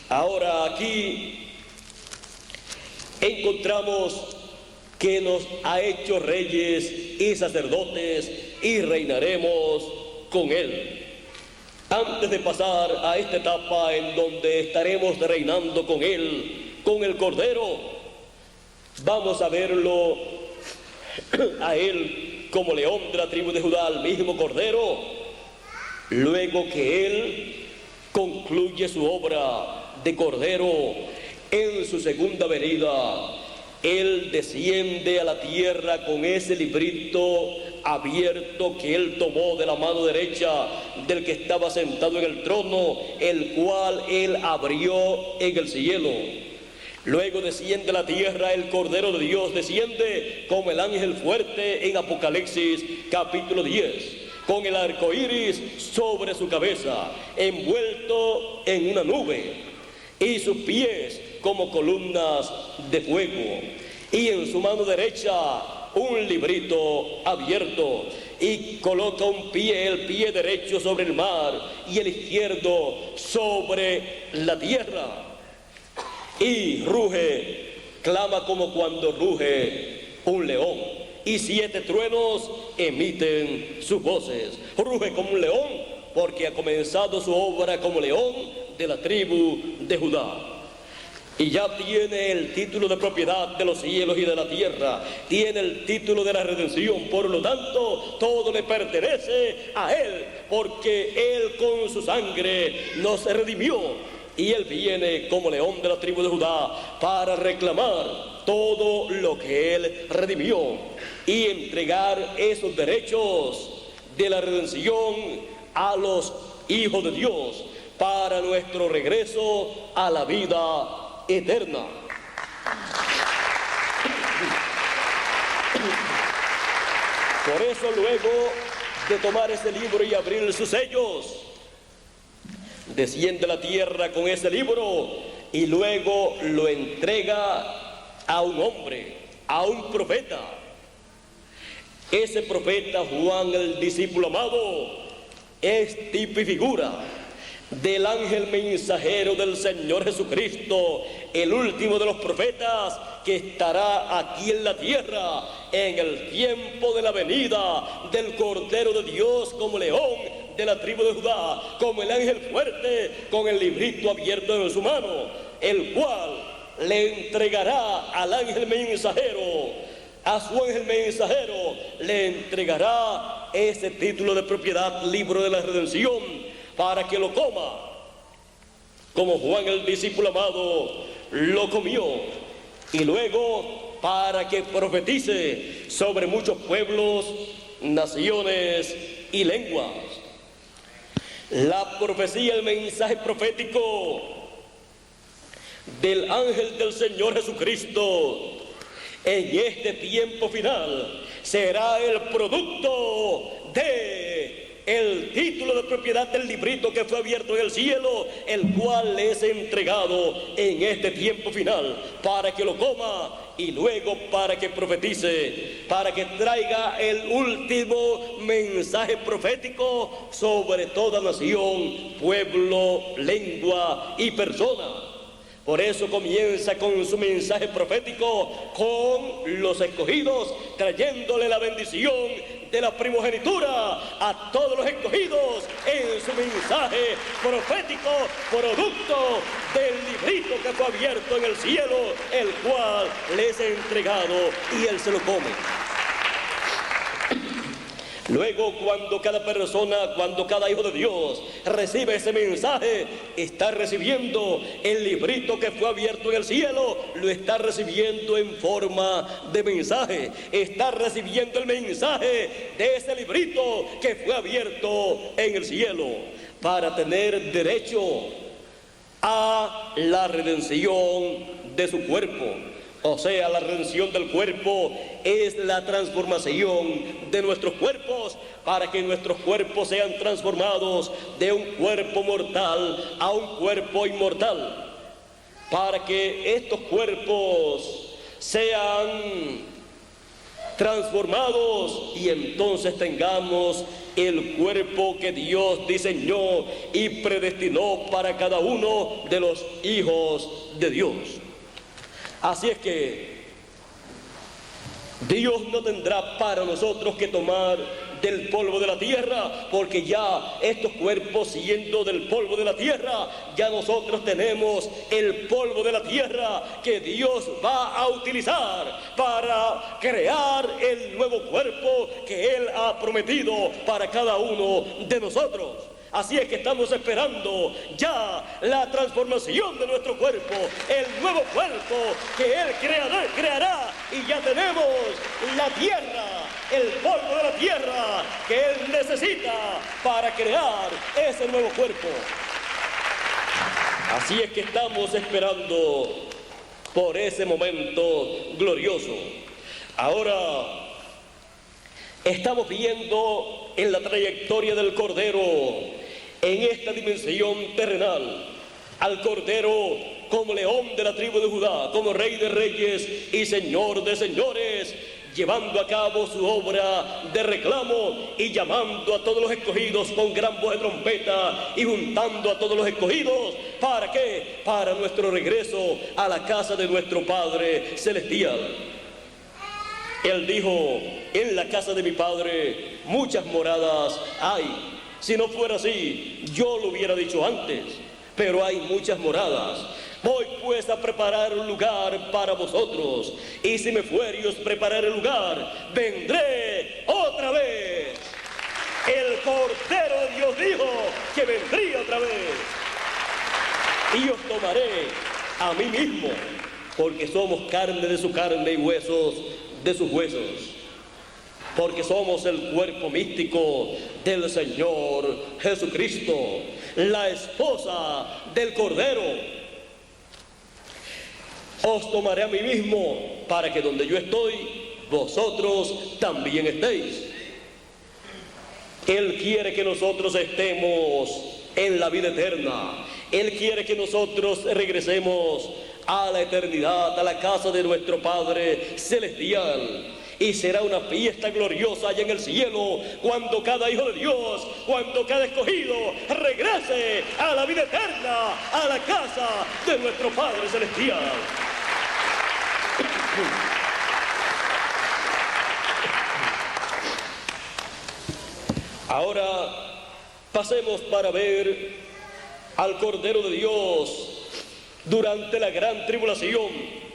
Ahora aquí encontramos que nos ha hecho reyes y sacerdotes, y reinaremos con Él. Antes de pasar a esta etapa en donde estaremos reinando con Él, con el Cordero, vamos a verlo a Él como león de la tribu de Judá, al mismo Cordero. Luego que Él concluye su obra de Cordero, en su segunda venida, Él desciende a la tierra con ese librito abierto que Él tomó de la mano derecha del que estaba sentado en el trono, el cual Él abrió en el cielo. Luego desciende a la tierra el Cordero de Dios, desciende como el ángel fuerte en Apocalipsis capítulo 10, con el arco iris sobre su cabeza, envuelto en una nube, y sus pies como columnas de fuego, y en su mano derecha un librito abierto, y coloca un pie, el pie derecho sobre el mar, y el izquierdo sobre la tierra, y ruge, clama como cuando ruge un león, y 7 truenos emiten sus voces. Ruge como un león, porque ha comenzado su obra como león de la tribu de Judá. Y ya tiene el título de propiedad de los cielos y de la tierra, tiene el título de la redención, por lo tanto todo le pertenece a Él, porque Él con su sangre nos redimió, y Él viene como león de la tribu de Judá para reclamar todo lo que Él redimió y entregar esos derechos de la redención a los hijos de Dios para nuestro regreso a la vida eterna. Por eso, luego de tomar ese libro y abrir sus sellos, desciende a la tierra con ese libro y luego lo entrega a un hombre, a un profeta. Ese profeta, Juan el discípulo amado, es tipo y figura del ángel mensajero del Señor Jesucristo, el último de los profetas que estará aquí en la tierra en el tiempo de la venida del Cordero de Dios como león de la tribu de Judá, como el ángel fuerte con el librito abierto en su mano, el cual le entregará al ángel mensajero, a su ángel mensajero le entregará ese título de propiedad, libro de la redención, para que lo coma, como Juan el discípulo amado lo comió, y luego para que profetice sobre muchos pueblos, naciones y lenguas. La profecía, el mensaje profético del ángel del Señor Jesucristo en este tiempo final será el producto de el título de propiedad del librito que fue abierto en el cielo, el cual le es entregado en este tiempo final para que lo coma y luego para que profetice, para que traiga el último mensaje profético sobre toda nación, pueblo, lengua y persona. Por eso comienza con su mensaje profético con los escogidos, trayéndole la bendición de la primogenitura a todos los escogidos en su mensaje profético, producto del librito que fue abierto en el cielo, el cual les he entregado y él se lo come. Luego, cuando cada persona, cuando cada hijo de Dios recibe ese mensaje, está recibiendo el librito que fue abierto en el cielo, lo está recibiendo en forma de mensaje, está recibiendo el mensaje de ese librito que fue abierto en el cielo, para tener derecho a la redención de su cuerpo. O sea, la redención del cuerpo es la transformación de nuestros cuerpos para que nuestros cuerpos sean transformados de un cuerpo mortal a un cuerpo inmortal. Para que estos cuerpos sean transformados y entonces tengamos el cuerpo que Dios diseñó y predestinó para cada uno de los hijos de Dios. Así es que Dios no tendrá para nosotros que tomar del polvo de la tierra, porque ya estos cuerpos siendo del polvo de la tierra, ya nosotros tenemos el polvo de la tierra que Dios va a utilizar para crear el nuevo cuerpo que Él ha prometido para cada uno de nosotros. Así es que estamos esperando ya la transformación de nuestro cuerpo, el nuevo cuerpo que Él creará, y ya tenemos la tierra, el polvo de la tierra que Él necesita para crear ese nuevo cuerpo. Así es que estamos esperando por ese momento glorioso. Ahora estamos viendo en la trayectoria del Cordero, en esta dimensión terrenal, al Cordero como león de la tribu de Judá, como Rey de reyes y Señor de señores, llevando a cabo su obra de reclamo y llamando a todos los escogidos con gran voz de trompeta y juntando a todos los escogidos. ¿Para qué? Para nuestro regreso a la casa de nuestro Padre Celestial. Él dijo: en la casa de mi Padre muchas moradas hay. Si no fuera así, yo lo hubiera dicho antes, pero hay muchas moradas. Voy pues a preparar un lugar para vosotros, y si me fuere y os prepararé el lugar, vendré otra vez. El Cordero de Dios dijo que vendría otra vez, y os tomaré a mí mismo, porque somos carne de su carne y huesos de sus huesos, porque somos el cuerpo místico del Señor Jesucristo, la esposa del Cordero. Os tomaré a mí mismo, para que donde yo estoy, vosotros también estéis. Él quiere que nosotros estemos en la vida eterna. Él quiere que nosotros regresemos a la eternidad, a la casa de nuestro Padre Celestial. Y será una fiesta gloriosa allá en el cielo, cuando cada hijo de Dios, cuando cada escogido regrese a la vida eterna, a la casa de nuestro Padre Celestial. Ahora pasemos para ver al Cordero de Dios durante la gran tribulación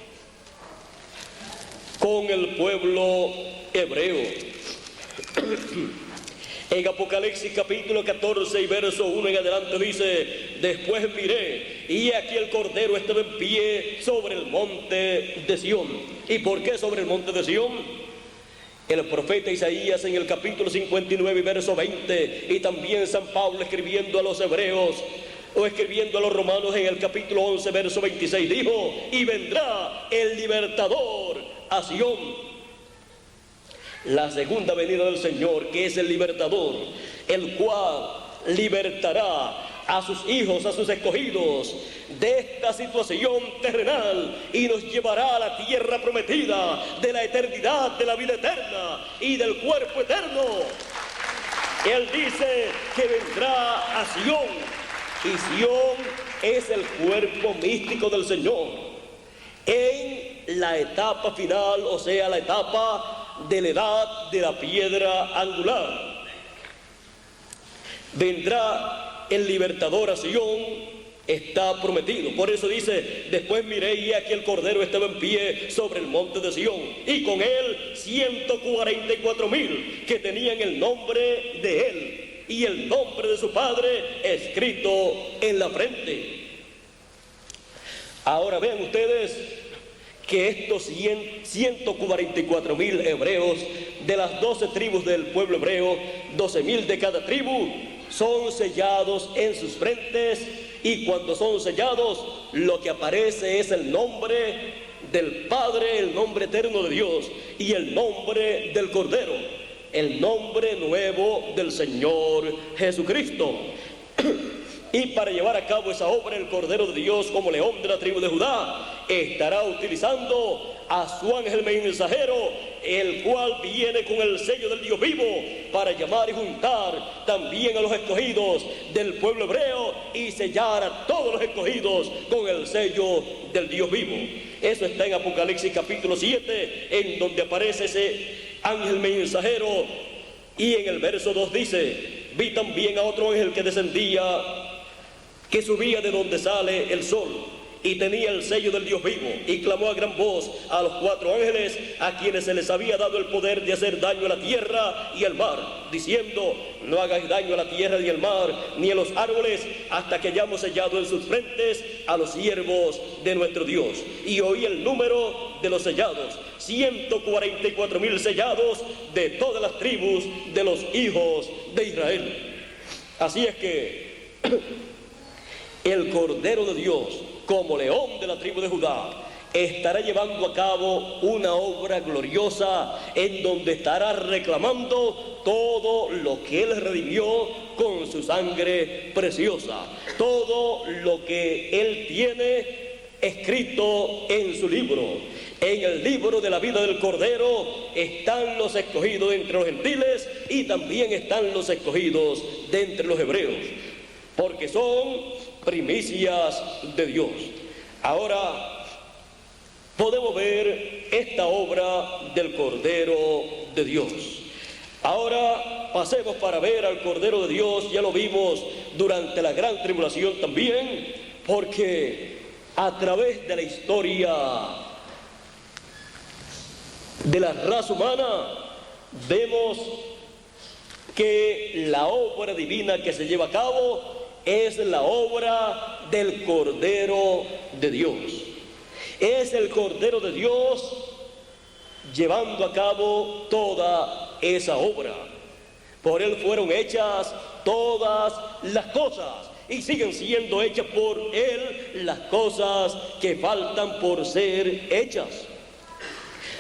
con el pueblo hebreo. En Apocalipsis capítulo 14 y verso 1 en adelante dice: después miré, y aquí el Cordero estaba en pie sobre el monte de Sión. ¿Y por qué sobre el monte de Sión? El profeta Isaías en el capítulo 59 y verso 20, y también San Pablo escribiendo a los hebreos, o escribiendo a los romanos en el capítulo 11 verso 26, dijo: y vendrá el libertador a Sión. La segunda venida del Señor, que es el libertador, el cual libertará a sus hijos, a sus escogidos de esta situación terrenal y nos llevará a la tierra prometida de la eternidad, de la vida eterna y del cuerpo eterno. Él dice que vendrá a Sión, y Sión es el cuerpo místico del Señor en la etapa final, o sea, la etapa de la edad de la piedra angular. Vendrá el libertador a Sión, está prometido. Por eso dice: después miré y aquí el Cordero estaba en pie sobre el monte de Sión, y con él 144,000 que tenían el nombre de él y el nombre de su padre escrito en la frente. Ahora vean ustedes que estos 144,000 hebreos de las 12 tribus del pueblo hebreo, 12,000 de cada tribu, son sellados en sus frentes, y cuando son sellados lo que aparece es el nombre del Padre, el nombre eterno de Dios, y el nombre del Cordero, el nombre nuevo del Señor Jesucristo. Y para llevar a cabo esa obra, el Cordero de Dios, como león de la tribu de Judá, estará utilizando a su ángel mensajero, el cual viene con el sello del Dios vivo para llamar y juntar también a los escogidos del pueblo hebreo y sellar a todos los escogidos con el sello del Dios vivo. Eso está en Apocalipsis capítulo 7, en donde aparece ese ángel mensajero, y en el verso 2 dice: vi también a otro ángel que descendía, que subía de donde sale el sol, y tenía el sello del Dios vivo, y clamó a gran voz a los 4 ángeles a quienes se les había dado el poder de hacer daño a la tierra y al mar, diciendo: no hagáis daño a la tierra ni al mar ni a los árboles, hasta que hayamos sellado en sus frentes a los siervos de nuestro Dios. Y oí el número de los sellados: 144,000 sellados de todas las tribus de los hijos de Israel. Así es que el Cordero de Dios, como león de la tribu de Judá, estará llevando a cabo una obra gloriosa en donde estará reclamando todo lo que Él redimió con su sangre preciosa, todo lo que Él tiene escrito en su libro. En el libro de la vida del Cordero están los escogidos entre los gentiles, y también están los escogidos de entre los hebreos, porque son primicias de Dios. Ahora podemos ver esta obra del Cordero de Dios. Ahora pasemos para ver al Cordero de Dios. Ya lo vimos durante la gran tribulación también, porque a través de la historia de la raza humana vemos que la obra divina que se lleva a cabo es la obra del Cordero de Dios. Es el Cordero de Dios llevando a cabo toda esa obra. Por Él fueron hechas todas las cosas, y siguen siendo hechas por Él las cosas que faltan por ser hechas.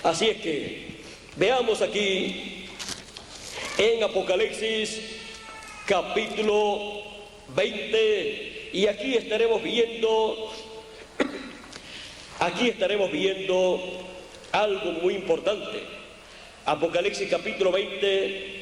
Así es que veamos aquí en Apocalipsis capítulo 20, y aquí estaremos viendo algo muy importante. Apocalipsis capítulo 20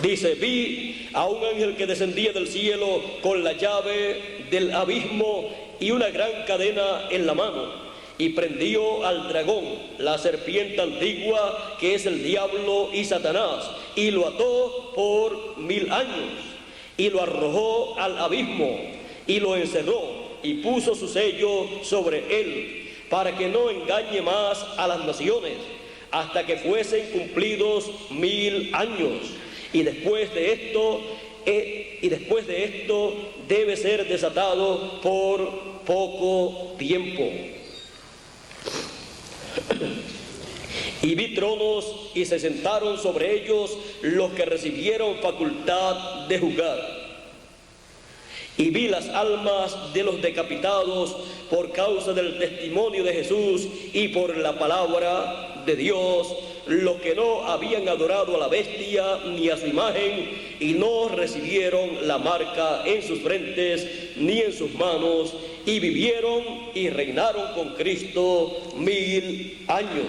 dice: vi a un ángel que descendía del cielo con la llave del abismo y una gran cadena en la mano, y prendió al dragón, la serpiente antigua, que es el diablo y Satanás, y lo ató por 1000 años, y lo arrojó al abismo, y lo encerró, y puso su sello sobre él, para que no engañe más a las naciones, hasta que fuesen cumplidos 1000 años. Y después de esto debe ser desatado por poco tiempo. Y vi tronos, y se sentaron sobre ellos los que recibieron facultad de juzgar. Y vi las almas de los decapitados por causa del testimonio de Jesús y por la palabra de Dios, los que no habían adorado a la bestia ni a su imagen, y no recibieron la marca en sus frentes ni en sus manos, y vivieron y reinaron con Cristo 1000 años.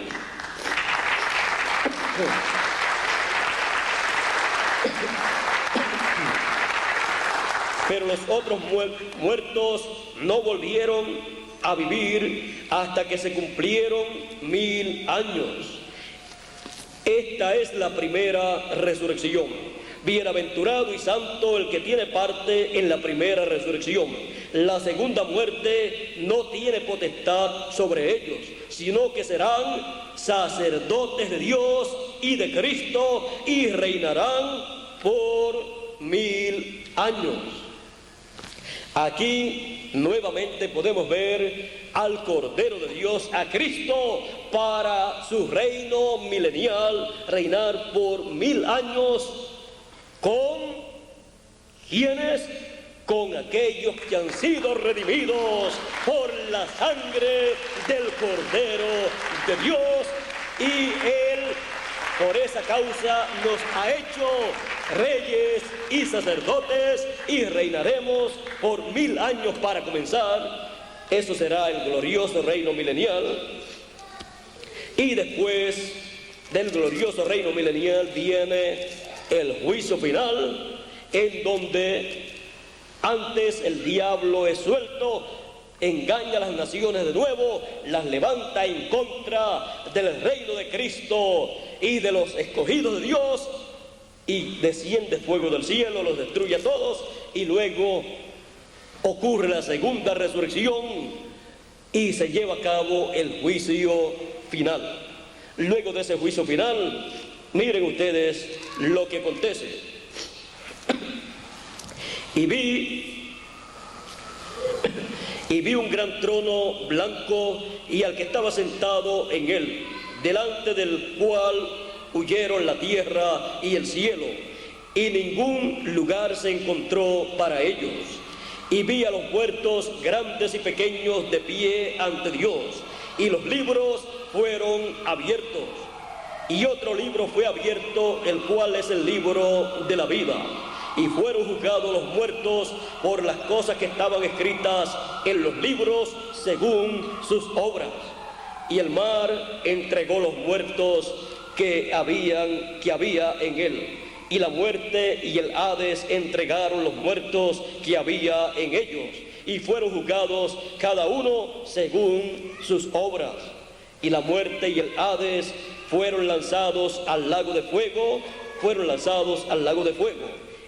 Pero los otros muertos no volvieron a vivir hasta que se cumplieron 1000 años. Esta es la primera resurrección. Bienaventurado y santo el que tiene parte en la primera resurrección. La segunda muerte no tiene potestad sobre ellos, sino que serán sacerdotes de Dios y de Cristo, y reinarán por 1000 años. Aquí nuevamente podemos ver al Cordero de Dios, a Cristo, para su reino milenial, reinar por 1000 años. ¿Con quiénes? Con aquellos que han sido redimidos por la sangre del Cordero de Dios, y Él por esa causa nos ha hecho reyes y sacerdotes, y reinaremos por 1000 años para comenzar. Eso será el glorioso reino milenial. Y después del glorioso reino milenial viene el juicio final, en donde antes el diablo es suelto, engaña a las naciones de nuevo, las levanta en contra del reino de Cristo y de los escogidos de Dios, y desciende fuego del cielo, los destruye a todos, y luego ocurre la segunda resurrección y se lleva a cabo el juicio final. Luego de ese juicio final, miren ustedes lo que acontece. Y vi un gran trono blanco, y al que estaba sentado en él, delante del cual huyeron la tierra y el cielo, y ningún lugar se encontró para ellos. Y vi a los muertos, grandes y pequeños, de pie ante Dios, y los libros fueron abiertos. Y otro libro fue abierto, el cual es el libro de la vida. Y fueron juzgados los muertos por las cosas que estaban escritas en los libros según sus obras. Y el mar entregó los muertos que había en él. Y la muerte y el Hades entregaron los muertos que había en ellos. Y fueron juzgados cada uno según sus obras. Y la muerte y el Hades fueron lanzados al lago de fuego.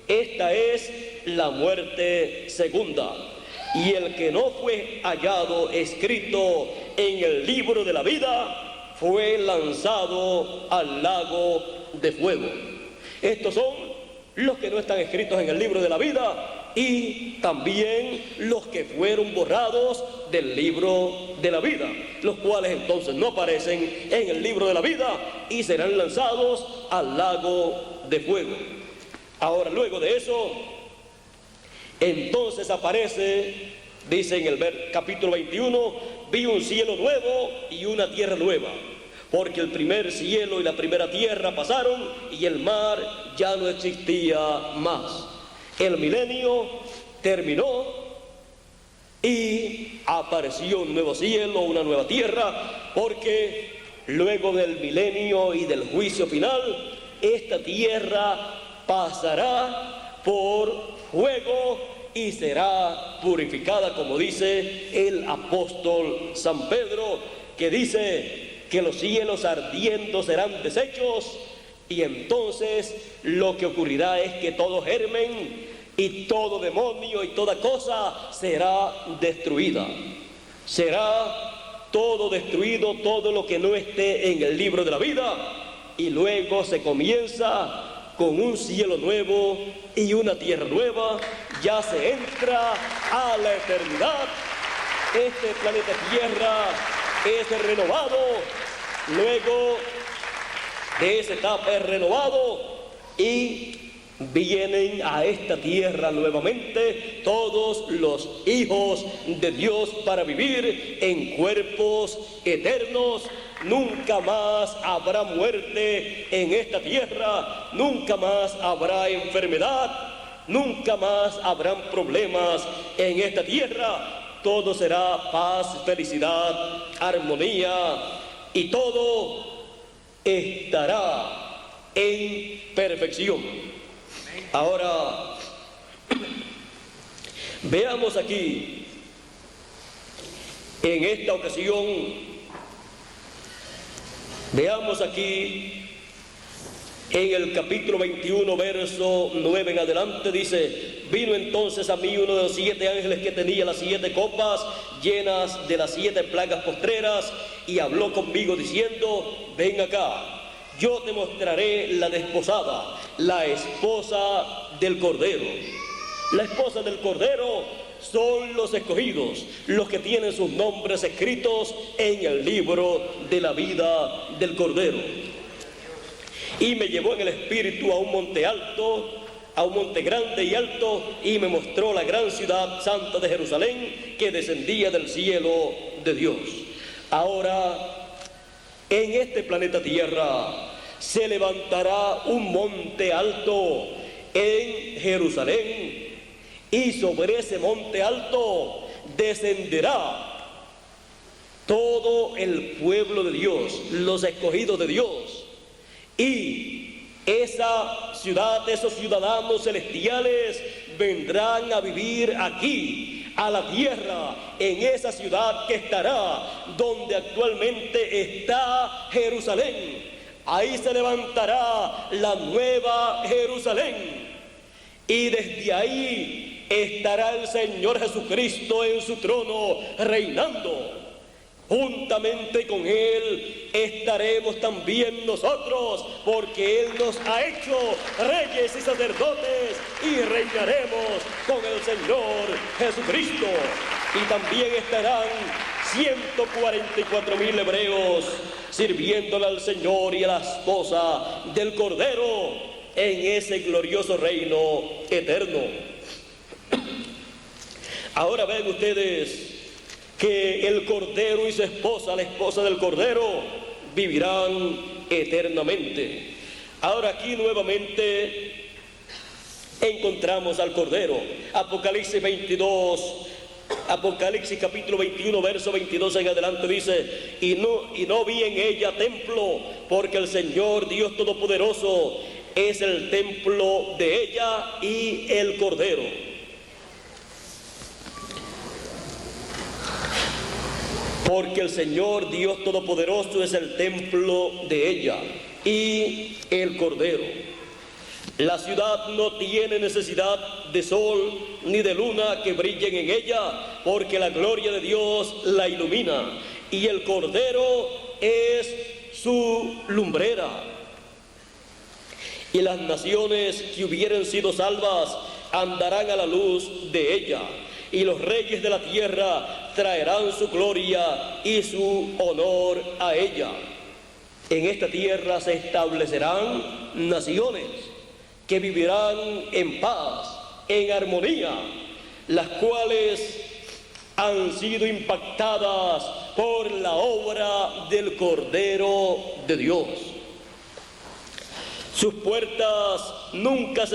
Esta es la muerte segunda. Y el que no fue hallado escrito en el libro de la vida fue lanzado al lago de fuego. Estos son los que no están escritos en el libro de la vida, y también los que fueron borrados del libro de la vida, los cuales entonces no aparecen en el libro de la vida y serán lanzados al lago de fuego. Ahora, luego de eso, entonces aparece, dice en el capítulo 21, vi un cielo nuevo y una tierra nueva, porque el primer cielo y la primera tierra pasaron y el mar ya no existía más. El milenio terminó y apareció un nuevo cielo, una nueva tierra, porque luego del milenio y del juicio final, esta tierra pasará por fuego y será purificada, como dice el apóstol San Pedro, que dice que los cielos ardiendo serán deshechos, y entonces lo que ocurrirá es que todo germen y todo demonio y toda cosa será destruida. Será todo destruido, todo lo que no esté en el libro de la vida, y luego se comienza con un cielo nuevo y una tierra nueva. Ya se entra a la eternidad. Este planeta Tierra es renovado. Luego de esa etapa es renovado y vienen a esta tierra nuevamente todos los hijos de Dios para vivir en cuerpos eternos. Nunca más habrá muerte en esta tierra, nunca más habrá enfermedad, nunca más habrán problemas en esta tierra. Todo será paz, felicidad, armonía, y todo estará en perfección. Ahora, veamos aquí, en esta ocasión, veamos aquí en el capítulo 21, verso 9 en adelante, dice: vino entonces a mí uno de los 7 ángeles que tenía las 7 copas llenas de las 7 plagas postreras, y habló conmigo diciendo: ven acá, yo te mostraré la desposada, la esposa del Cordero. La esposa del Cordero son los escogidos, los que tienen sus nombres escritos en el libro de la vida del Cordero. Y me llevó en el espíritu a un monte alto, a un monte grande y alto, y me mostró la gran ciudad santa de Jerusalén, que descendía del cielo de Dios. Ahora, en este planeta Tierra se levantará un monte alto en Jerusalén, y sobre ese monte alto descenderá todo el pueblo de Dios, los escogidos de Dios. Y esa ciudad, esos ciudadanos celestiales vendrán a vivir aquí, a la tierra, en esa ciudad que estará donde actualmente está Jerusalén. Ahí se levantará la nueva Jerusalén, y desde ahí estará el Señor Jesucristo en su trono reinando. Juntamente con Él estaremos también nosotros, porque Él nos ha hecho reyes y sacerdotes, y reinaremos con el Señor Jesucristo. Y también estarán 144,000 hebreos sirviéndole al Señor y a la esposa del Cordero en ese glorioso reino eterno. Ahora ven ustedes que el Cordero y su esposa, la esposa del Cordero, vivirán eternamente. Ahora aquí nuevamente encontramos al Cordero. Apocalipsis 22, Apocalipsis capítulo 21, verso 22 en adelante dice: y no vi en ella templo, porque el Señor Dios Todopoderoso es el templo de ella y el Cordero. Porque el Señor Dios Todopoderoso es el templo de ella y el Cordero. La ciudad no tiene necesidad de sol ni de luna que brillen en ella, porque la gloria de Dios la ilumina, y el Cordero es su lumbrera. Y las naciones que hubieren sido salvas andarán a la luz de ella, y los reyes de la tierra traerán su gloria y su honor a ella. En esta tierra se establecerán naciones que vivirán en paz, en armonía, las cuales han sido impactadas por la obra del Cordero de Dios. Sus puertas nunca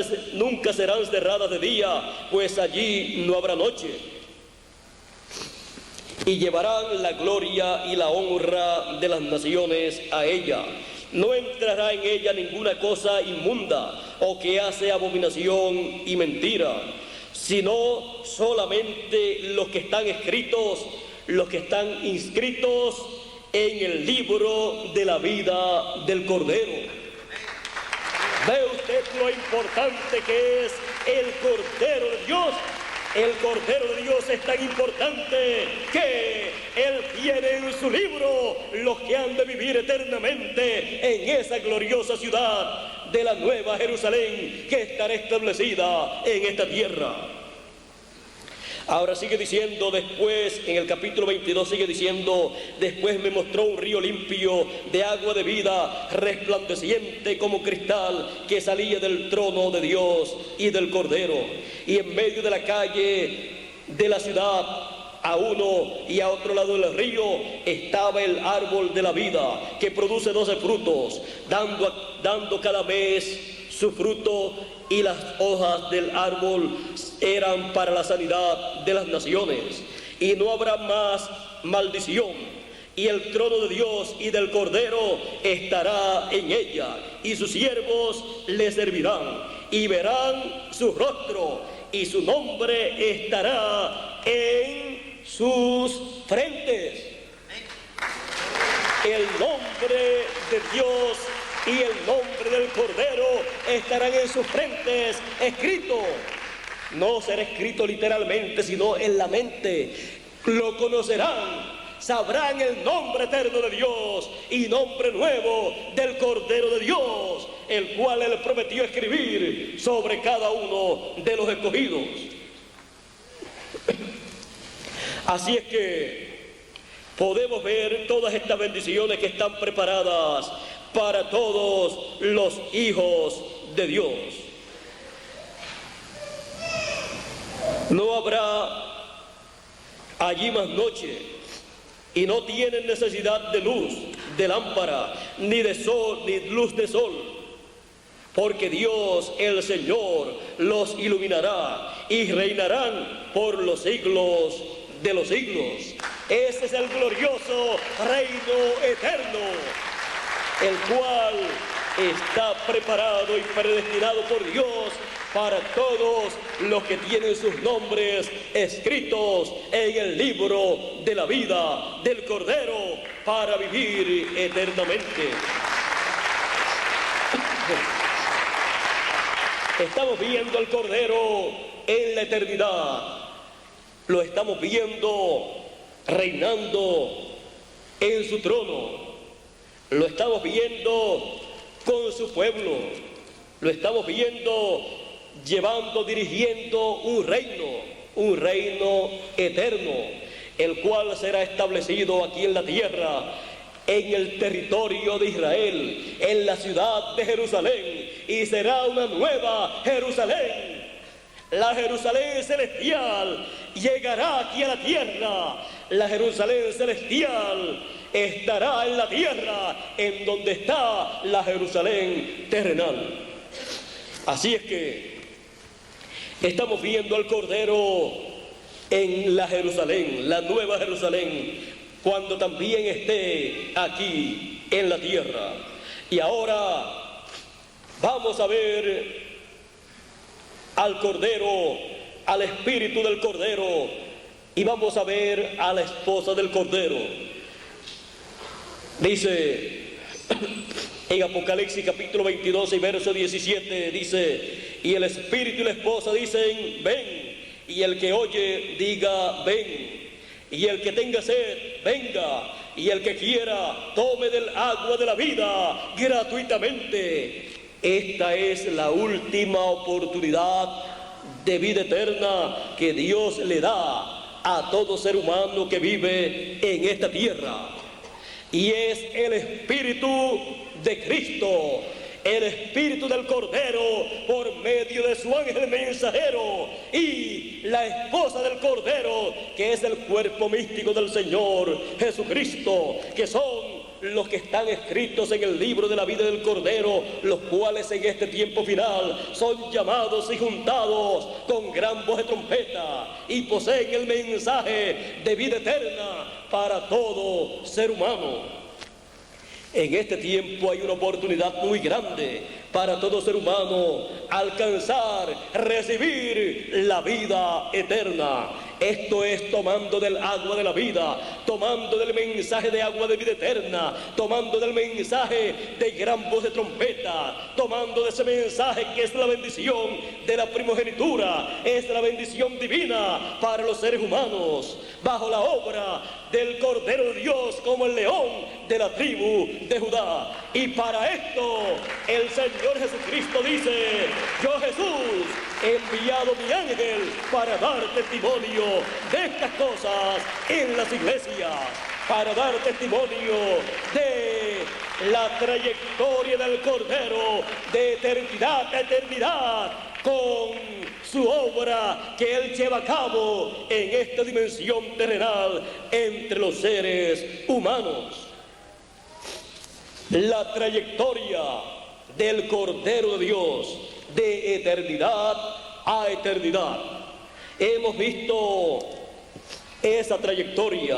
serán cerradas de día, pues allí no habrá noche. Y llevarán la gloria y la honra de las naciones a ella. No entrará en ella ninguna cosa inmunda o que hace abominación y mentira, sino solamente los que están escritos, los que están inscritos en el libro de la vida del Cordero. ¿Ve usted lo importante que es el Cordero de Dios? El Cordero de Dios es tan importante que Él tiene en su libro los que han de vivir eternamente en esa gloriosa ciudad de la Nueva Jerusalén que estará establecida en esta tierra. Ahora sigue diciendo después, en el capítulo 22 sigue diciendo, después me mostró un río limpio de agua de vida, resplandeciente como cristal, que salía del trono de Dios y del Cordero. Y en medio de la calle de la ciudad, a uno y a otro lado del río, estaba el árbol de la vida, que produce 12 frutos, dando cada mes su fruto, y las hojas del árbol eran para la sanidad de las naciones. Y no habrá más maldición, y el trono de Dios y del Cordero estará en ella, y sus siervos le servirán, y verán su rostro, y su nombre estará en sus frentes. El nombre de Dios y el nombre del Cordero estarán en sus frentes escrito. No será escrito literalmente, sino en la mente. Lo conocerán, sabrán el nombre eterno de Dios y nombre nuevo del Cordero de Dios, el cual Él prometió escribir sobre cada uno de los escogidos. Así es que podemos ver todas estas bendiciones que están preparadas para todos los hijos de Dios. No habrá allí más noche, y no tienen necesidad de luz, de lámpara, ni de sol, ni luz de sol, porque Dios, el Señor, los iluminará y reinarán por los siglos de los siglos. Ese es el glorioso reino eterno, el cual está preparado y predestinado por Dios para todos los que tienen sus nombres escritos en el libro de la vida del Cordero para vivir eternamente. Estamos viendo al Cordero en la eternidad. Lo estamos viendo reinando en su trono. Lo estamos viendo con su pueblo. Lo estamos viendo dirigiendo un reino eterno, el cual será establecido aquí en la tierra, en el territorio de Israel, en la ciudad de Jerusalén, y será una nueva Jerusalén. La Jerusalén celestial llegará aquí a la tierra. La Jerusalén celestial estará en la tierra, en donde está la Jerusalén terrenal. Así es que estamos viendo al Cordero en la Jerusalén, la nueva Jerusalén, cuando también esté aquí en la tierra. Y ahora vamos a ver al Cordero, al Espíritu del Cordero, y vamos a ver a la esposa del Cordero. Dice en Apocalipsis capítulo 22 y verso 17, dice: y el Espíritu y la esposa dicen, ven, y el que oye diga, ven, y el que tenga sed, venga, y el que quiera, tome del agua de la vida gratuitamente. Esta es la última oportunidad de vida eterna que Dios le da a todo ser humano que vive en esta tierra. Y es el Espíritu de Cristo, el Espíritu del Cordero, por medio de su ángel mensajero, y la esposa del Cordero, que es el cuerpo místico del Señor Jesucristo, que son los que están escritos en el libro de la vida del Cordero, los cuales en este tiempo final son llamados y juntados con gran voz de trompeta y poseen el mensaje de vida eterna para todo ser humano. En este tiempo hay una oportunidad muy grande para todo ser humano alcanzar, recibir la vida eterna. Esto es tomando del agua de la vida, tomando del mensaje de agua de vida eterna, tomando del mensaje de gran voz de trompeta, tomando de ese mensaje que es la bendición de la primogenitura, es la bendición divina para los seres humanos, bajo la obra del Cordero de Dios como el león de la tribu de Judá. Y para esto el Señor Jesucristo dice: yo, Jesús, he enviado mi ángel para dar testimonio de estas cosas en las iglesias, para dar testimonio de la trayectoria del Cordero de eternidad a eternidad, con su obra que Él lleva a cabo en esta dimensión terrenal entre los seres humanos. La trayectoria del Cordero de Dios de eternidad a eternidad. Hemos visto esa trayectoria,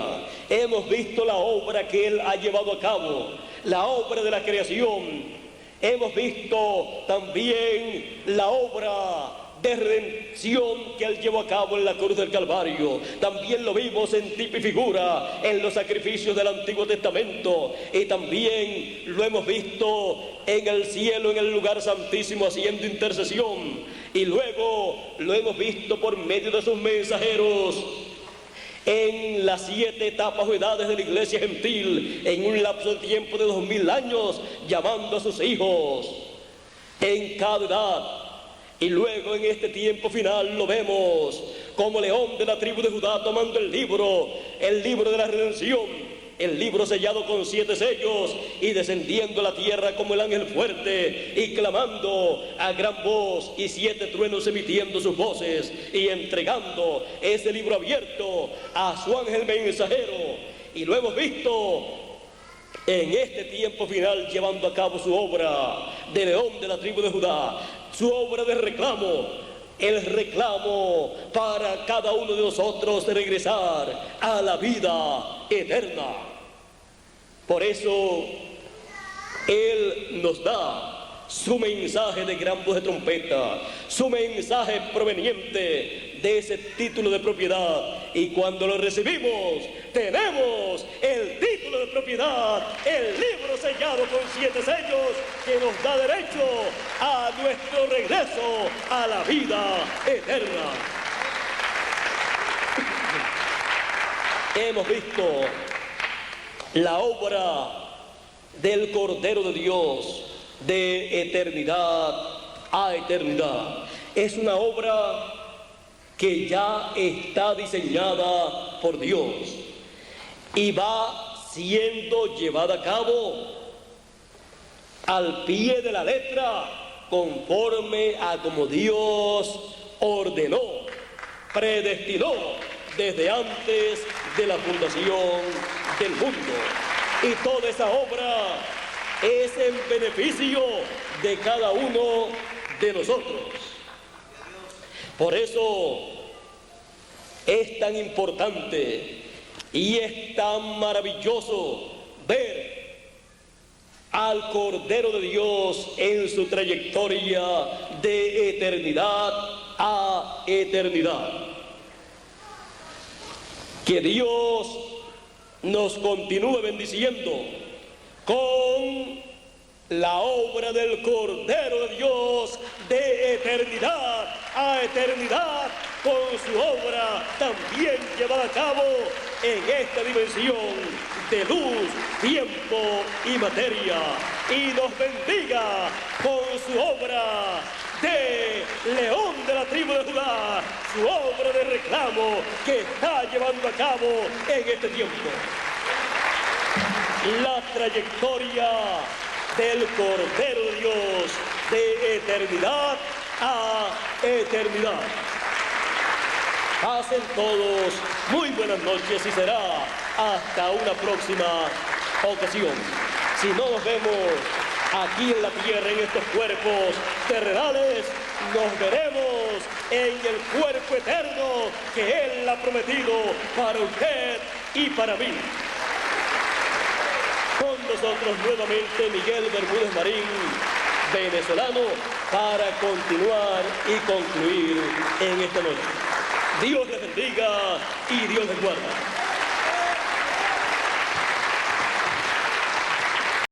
hemos visto la obra que Él ha llevado a cabo, la obra de la creación. Hemos visto también la obra de redención que Él llevó a cabo en la cruz del Calvario. También lo vimos en tipo y figura en los sacrificios del Antiguo Testamento, y también lo hemos visto en el cielo, en el lugar santísimo, haciendo intercesión, y luego lo hemos visto por medio de sus mensajeros en las 7 etapas o edades de la iglesia gentil, en un lapso de tiempo de 2000 años, llamando a sus hijos en cada edad. Y luego en este tiempo final lo vemos como león de la tribu de Judá tomando el libro de la redención, el libro sellado con 7 sellos, y descendiendo a la tierra como el ángel fuerte y clamando a gran voz, y 7 truenos emitiendo sus voces y entregando ese libro abierto a su ángel mensajero. Y lo hemos visto en este tiempo final llevando a cabo su obra de león de la tribu de Judá, su obra de reclamo, el reclamo para cada uno de nosotros de regresar a la vida eterna. Por eso Él nos da su mensaje de gran voz de trompeta, su mensaje proveniente de ese título de propiedad, y cuando lo recibimos tenemos el título de propiedad, el libro sellado con 7 sellos que nos da derecho a nuestro regreso a la vida eterna. Hemos visto la obra del Cordero de Dios de eternidad a eternidad. Es una obra que ya está diseñada por Dios y va siendo llevada a cabo al pie de la letra, conforme a como Dios ordenó, predestinó desde antes de la fundación del mundo. Y toda esa obra es en beneficio de cada uno de nosotros. Por eso es tan importante y es tan maravilloso ver al Cordero de Dios en su trayectoria de eternidad a eternidad. Que Dios nos continúe bendiciendo con la obra del Cordero de Dios de eternidad a eternidad, con su obra también llevada a cabo en esta dimensión de luz, tiempo y materia, y nos bendiga con su obra de león de la tribu de Judá, su obra de reclamo que está llevando a cabo en este tiempo. La trayectoria del Cordero de Dios de eternidad a eternidad. Pasen todos muy buenas noches y será hasta una próxima ocasión. Si no nos vemos aquí en la tierra, en estos cuerpos terrenales, nos veremos en el cuerpo eterno que Él ha prometido para usted y para mí. Con nosotros nuevamente Miguel Bermúdez Marín, venezolano, para continuar y concluir en esta noche. Dios les bendiga y Dios les guarda.